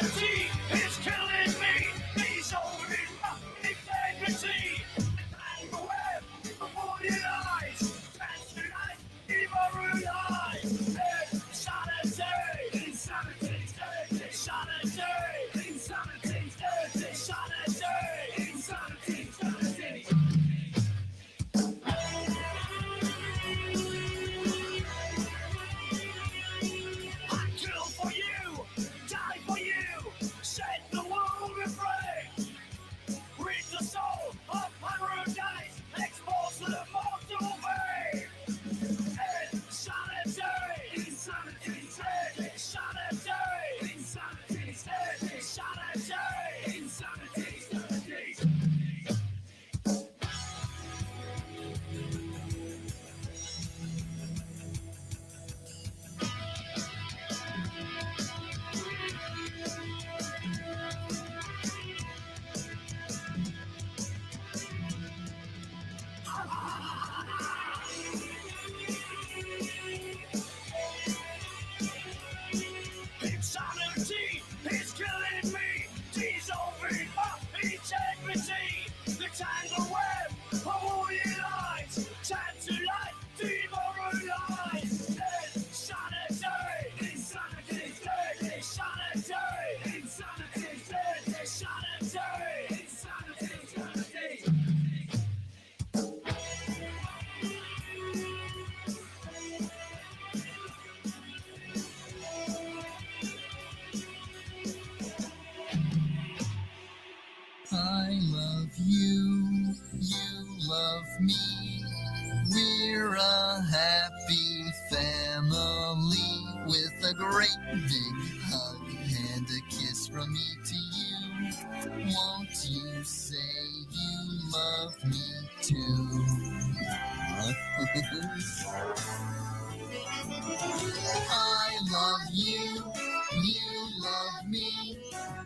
Insanity is killing me. These old integrity. And the web before your eyes. Transformate, demoralize. Insanity, insanity, insanity, insanity, insanity, insanity. I kill for you, die for you, set the world afraid. Read the soul of paradise, expose the mortal vein. Insanity, insanity, insanity, insanity, insanity, insanity. Insanity is killing me, dissolving my integrity. The tangled web of all your lies, tantalize, demoralize. Insanity, insanity, insanity, insanity, insanity, insanity, insanity. I love you, you love me. We're a happy family with a great big hug and a kiss from me to you. Won't you say you love me too? I love you, you love me.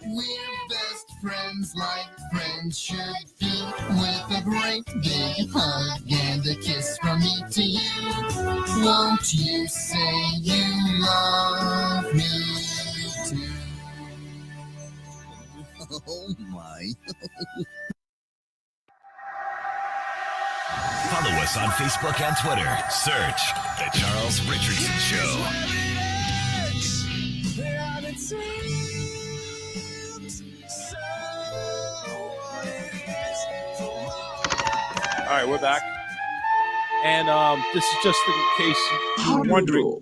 We're best friends like friends should be, with a great big hug and a kiss from me to you. Won't you say you love me too? Oh my. Follow us on Facebook and Twitter. Search The Charles Richardson Show. And it seems so All right, we're back. And this is just in case you were wondering.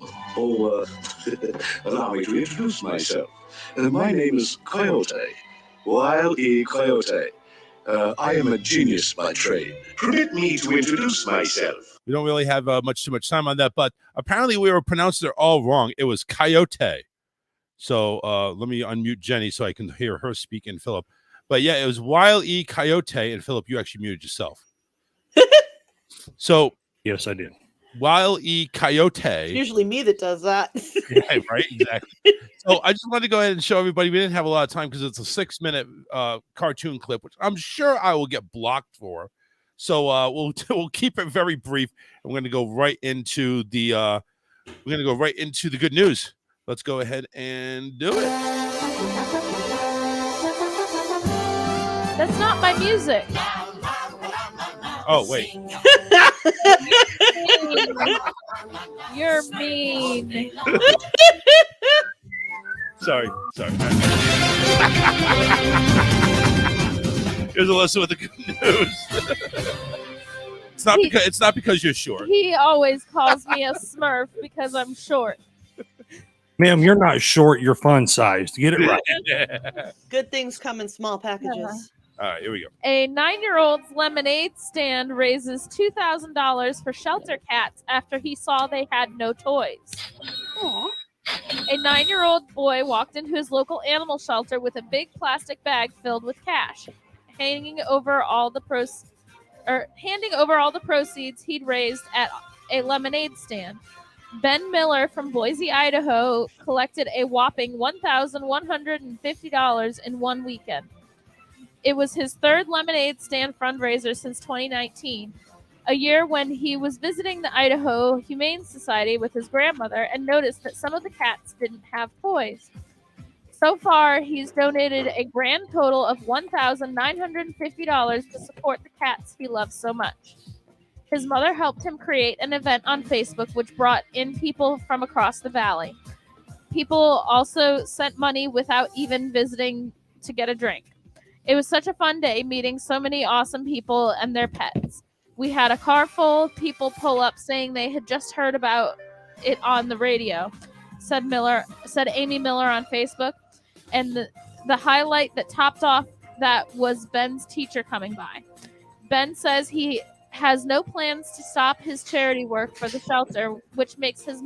Allow me to introduce myself. My name is Coyote, Wile-E Coyote. I am a genius by trade. Permit me to introduce myself. We don't really have too much time on that, but apparently we were pronouncing it all wrong. It was Coyote. So let me unmute Jenny so I can hear her speak and Philip. But yeah, it was Wile-E Coyote, and Philip, you actually muted yourself. So yes, I did. Wile-E Coyote. It's usually me that does that. Yeah, right, exactly. So I just wanted to go ahead and show everybody. We didn't have a lot of time because it's a 6-minute cartoon clip, which I'm sure I will get blocked for. So we'll keep it very brief. And we're going to go right into the good news. Let's go ahead and do it. That's not my music. Oh, wait. You're mean. Sorry. Here's Alyssa with the good news. It's not because you're short. He always calls me a Smurf because I'm short. Ma'am, you're not short. You're fun-sized. Get it right. Good things come in small packages. All right, here we go. A 9-year-old's lemonade stand raises $2,000 for shelter cats after he saw they had no toys. Aww. A 9-year-old boy walked into his local animal shelter with a big plastic bag filled with cash, handing over all the proceeds he'd raised at a lemonade stand. Ben Miller from Boise, Idaho, collected a whopping $1,150 in one weekend. It was his third lemonade stand fundraiser since 2019, a year when he was visiting the Idaho Humane Society with his grandmother and noticed that some of the cats didn't have toys. So far, he's donated a grand total of $1,950 to support the cats he loves so much. His mother helped him create an event on Facebook which brought in people from across the valley. People also sent money without even visiting to get a drink. It was such a fun day meeting so many awesome people and their pets. We had a car full. People pull up saying they had just heard about it on the radio, said Amy Miller on Facebook. And the highlight that topped off that was Ben's teacher coming by. Ben says he has no plans to stop his charity work for the shelter, which makes his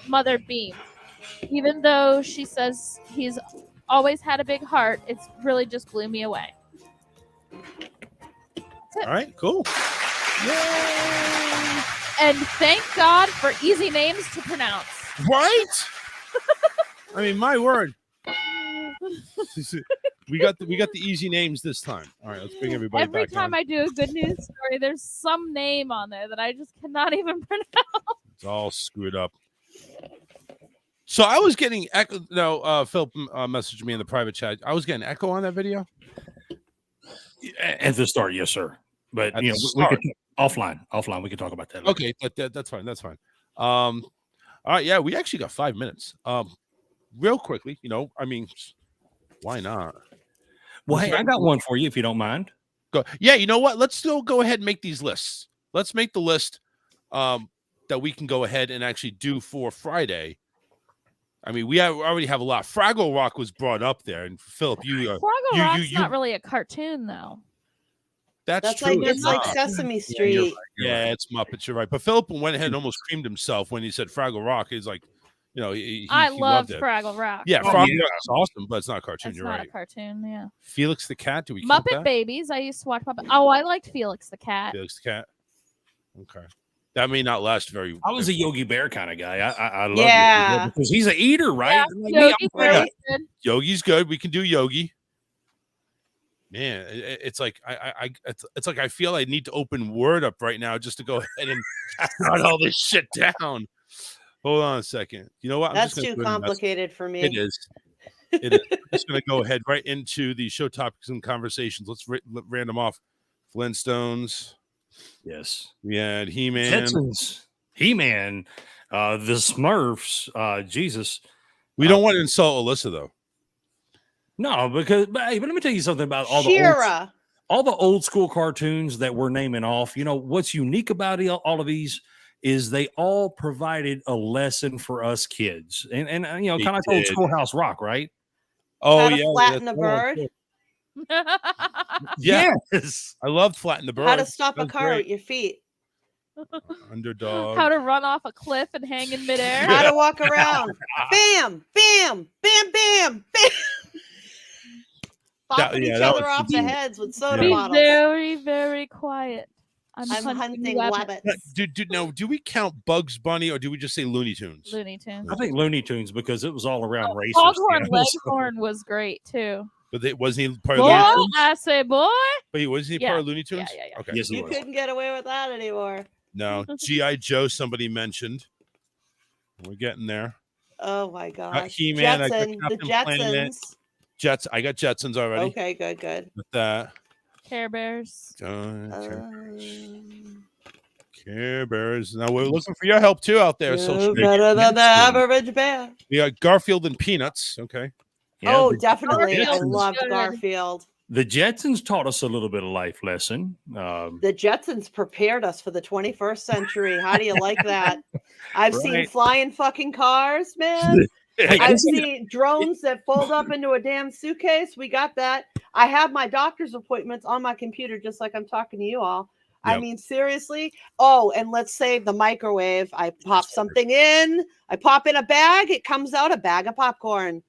mother beam. Even though she says he's always had a big heart, it's really just blew me away. All right, cool. Yay! And thank God for easy names to pronounce. Right? I mean, my word. We got the easy names this time. All right, let's bring everybody Every back time on. I do a good news story, there's some name on there that I just cannot even pronounce. It's all screwed up. So I was getting echo. No, Philip messaged me in the private chat. I was getting echo on that video. At the start, yes, sir. But At you know, the we start. could offline. We can talk about that later. Okay, that's fine. That's fine. All right, yeah, we actually got 5 minutes. Real quickly, I mean, why not? Well, hey, I got one for you if you don't mind. Go. Yeah, you know what? Let's still go ahead and make these lists. Let's make the list that we can go ahead and actually do for Friday. I mean, we already have a lot. Fraggle Rock was brought up there, and Philip, Fraggle Rock's not really a cartoon, though. That's true. like It's it's like not. Sesame Street. Yeah, it's Muppets. You're right. But Philip went ahead and almost creamed himself when he said Fraggle Rock. He's like, he I loved loved it. Fraggle Rock. Yeah, Fraggle Rock is awesome, but it's not a cartoon. It's You're not right. a cartoon, yeah. Felix the Cat. Do we count Muppet that? Babies. I used to watch Muppet. Oh, I liked Felix the Cat. Felix the Cat. Okay. That may not last very. I was a Yogi Bear kind of guy. I love Yeah. Yogi Bear because he's an eater, right? Yeah, Like me, Yogi I'm Bear like, was good. Yogi's good. We can do Yogi. Man, it's like it's like I feel I need to open Word up right now just to go ahead and write all this shit down. Hold on a second. You know what? I'm That's just gonna too go ahead and complicated for me. It is. It is. I'm just going to go ahead right into the show topics and conversations. Let's random off. Flintstones. Yes. We had He-Man. Jetsons, He-Man, the Smurfs, Jesus. We don't want to insult Alyssa, though. No, but let me tell you something about all She-Ra. all the old school cartoons that we're naming off. You know, what's unique about all of these is they all provided a lesson for us kids. And kind of like old Schoolhouse Rock, right? Oh, How to yeah. flatten a bird. Yes. I loved Flatten the Bird. How to stop a That was car great. with your feet. Underdog. How to run off a cliff and hang in midair. How to walk around. Bam, bam, bam, bam, bam. Popping each other off the heads with soda Be bottles. very, very quiet. I'm hunting rabbits. Do we count Bugs Bunny or do we just say Looney Tunes? Looney Tunes. I think Looney Tunes because it was all around racist. Foghorn you know, Leghorn was great too. But wasn't he part of Boy, Looney Tunes? I say boy. But wasn't he Yeah. part of Looney Tunes? Yeah. Okay. Yes, he You was. couldn't get away with that anymore. No. G.I. Joe, somebody mentioned. We're getting there. Oh my gosh. He-Man, I got Jetson, the Captain Planet. Jetsons. I got Jetsons already. Okay, good. With that. Care Bears. Care Bears. Now we're looking for your help too out there. You're better than the average bear. We got Garfield and Peanuts. Okay. Yeah, Oh, the- definitely. I Jetsons- loved Garfield. The Jetsons taught us a little bit of life lesson. The Jetsons prepared us for the 21st century. How do you like that? I've seen Right. flying fucking cars, man. Hey, I've listen- seen drones that fold up into a damn suitcase. We got that. I have my doctor's appointments on my computer, just like I'm talking to you all. I Yep. mean, seriously. Oh, and let's save the microwave. I pop something in. I pop in a bag. It comes out a bag of popcorn.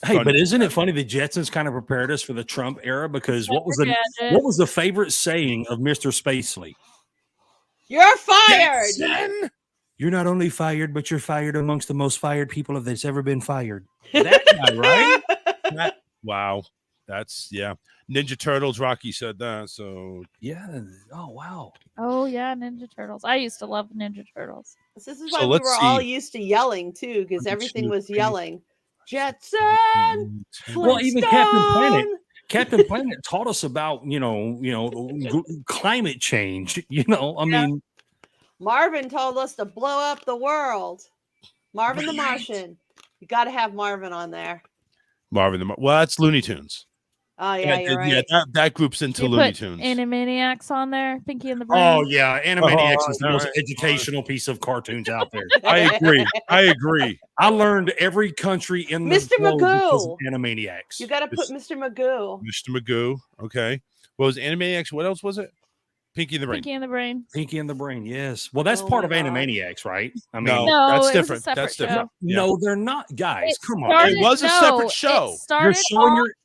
Hey, but isn't it funny the Jetsons kind of prepared us for the Trump era? Because what was Gadget. what was the favorite saying of Mr. Spacely? You're fired. Jetson! You're not only fired, but you're fired amongst the most fired people that's ever been fired. That guy, right? Wow. That's Ninja Turtles. Rocky said that. So Yeah. Oh, wow. Oh yeah, Ninja Turtles. I used to love Ninja Turtles. This is So why we let's were all see. used to yelling too, because everything was yelling. Jetson. Well, even Captain Planet. Flintstone. Captain Planet taught us about climate change. I mean, Marvin told us to blow up the world. Marvin the Martian. You got to have Marvin on there. Marvin well, that's Looney Tunes. Oh yeah, you're right. Yeah, that group's into You Looney put Tunes. Animaniacs on there. Pinky and the Brain. oh yeah, Animaniacs is the most right. educational piece of cartoons out there. I agree. I learned every country in the Mr. globe because of Magoo. Animaniacs. You got to put Mr. Magoo. Mr. Magoo. Okay. What was Animaniacs? What else was it? Pinky and the Brain. Pinky and the Brain. Pinky and the Brain, yes. Well, that's Oh part my of God. Animaniacs, right? I mean, No, No, that's it was a different. separate That's show. different. Yeah. no, they're not, guys. It Come on. started- It was a separate show. It started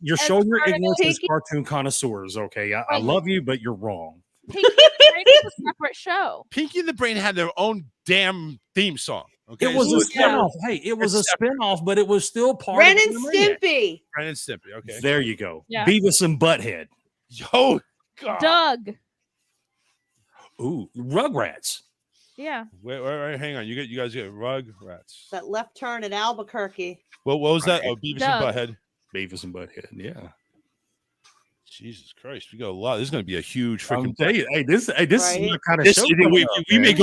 You're off showing as your part of ignorance as Pinky- cartoon connoisseurs. Okay, I love you, but you're wrong. Pinky and the Brain is a separate show. Pinky and the Brain had their own damn theme song. Okay. It was So a it's separate. spinoff. Hey, it was It's a spinoff, but it was still part Ren of and Animaniacs. Stimpy. Ren and Stimpy. Okay. There you go. Yeah. Beavis and Butthead. Oh God. Doug. Ooh, Rugrats. Yeah. Wait, hang on. You guys get Rugrats. That left turn at Albuquerque. What was that? Oh, Beavis Doug. and Butthead. Beavis and Butthead. Yeah. Jesus Christ, we got a lot. This is going to be a huge I'm freaking. telling you, hey, this Right. is my kind of This, show. we coming up, may man.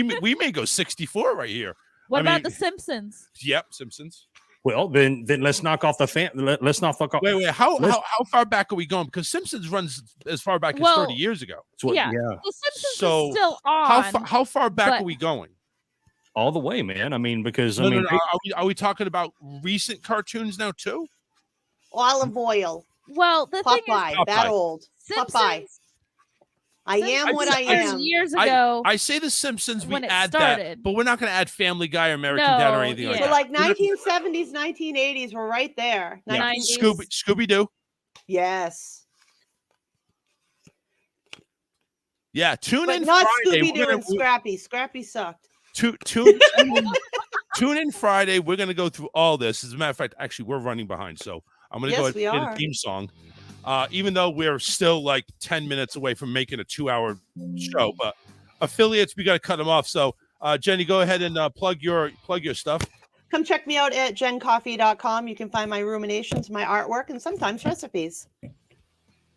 go. We may go 64 right here. What I about mean- The Simpsons? Yep, Simpsons. Well, then let's knock off the fan. Let's not fuck off. Wait. How far back are we going? Because Simpsons runs as far back as Well, 30 years ago. Yeah. yeah, The Simpsons So, is still on. How far back but- are we going? all the way, man. I mean, because No, I mean, no. Are we talking about recent cartoons now too? Olive oil. Well, the thing is, Popeye. That Popeye. old. Popeye. Simpsons I am what I Simpsons am. years ago. I say the Simpsons. We when it add that, started. but we're not going to add Family Guy or American Dad or No, anything like yeah. So that. like 1970s, 1980s, we're right there. Yeah. 90s. Scooby Doo. Yes. Yeah, tune But in not Friday. Scooby Doo and Scrappy. Scrappy sucked. Tune in Friday. We're going to go through all this. As a matter of fact, actually, we're running behind, so I'm going to Yes, go we ahead and are. get a theme song. Even though we're still like 10 minutes away from making a 2-hour show, but affiliates, we got to cut them off. So, Jenny, go ahead and plug your stuff. Come check me out at jencoffee.com. You can find my ruminations, my artwork, and sometimes recipes.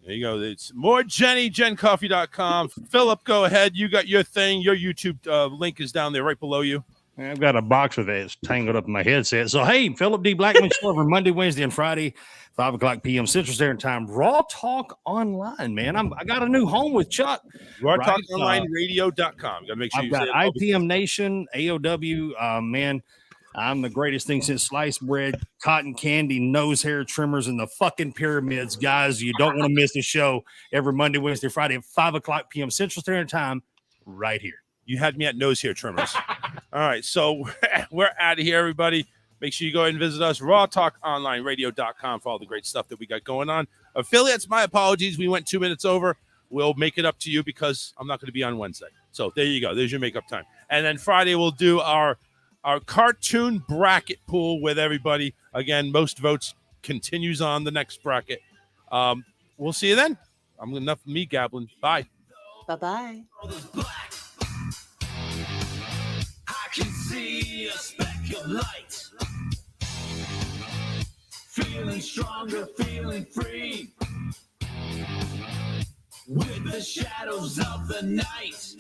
There you go. It's more Jenny, jencoffee.com. Philip, go ahead. You got your thing. Your YouTube link is down there right below you. I've got a box with it. It's tangled up in my headset. So, hey, Philip D. Blackman show every Monday, Wednesday, and Friday, 5 o'clock p.m. Central Standard Time. Raw Talk Online, man. I got a new home with Chuck. RawTalkOnlineRadio.com. Got to make sure I've you got say it. IPM Nation, AOW. Man, I'm the greatest thing since sliced bread, cotton candy, nose hair trimmers, and the fucking pyramids. Guys, you don't want to miss the show every Monday, Wednesday, Friday at 5 o'clock p.m. Central Standard Time right here. You had me at nose hair trimmers. All right, so we're out of here, everybody. Make sure you go ahead and visit us, rawtalkonlineradio.com, for all the great stuff that we got going on. Affiliates, my apologies. We went 2 minutes over. We'll make it up to you because I'm not going to be on Wednesday. So there you go. There's your makeup time. And then Friday, we'll do our cartoon bracket pool with everybody. Again, most votes continues on the next bracket. We'll see you then. Enough of me gabbling. Bye. Bye-bye. I can see a speck of light. Feeling stronger, feeling free. With the shadows of the night.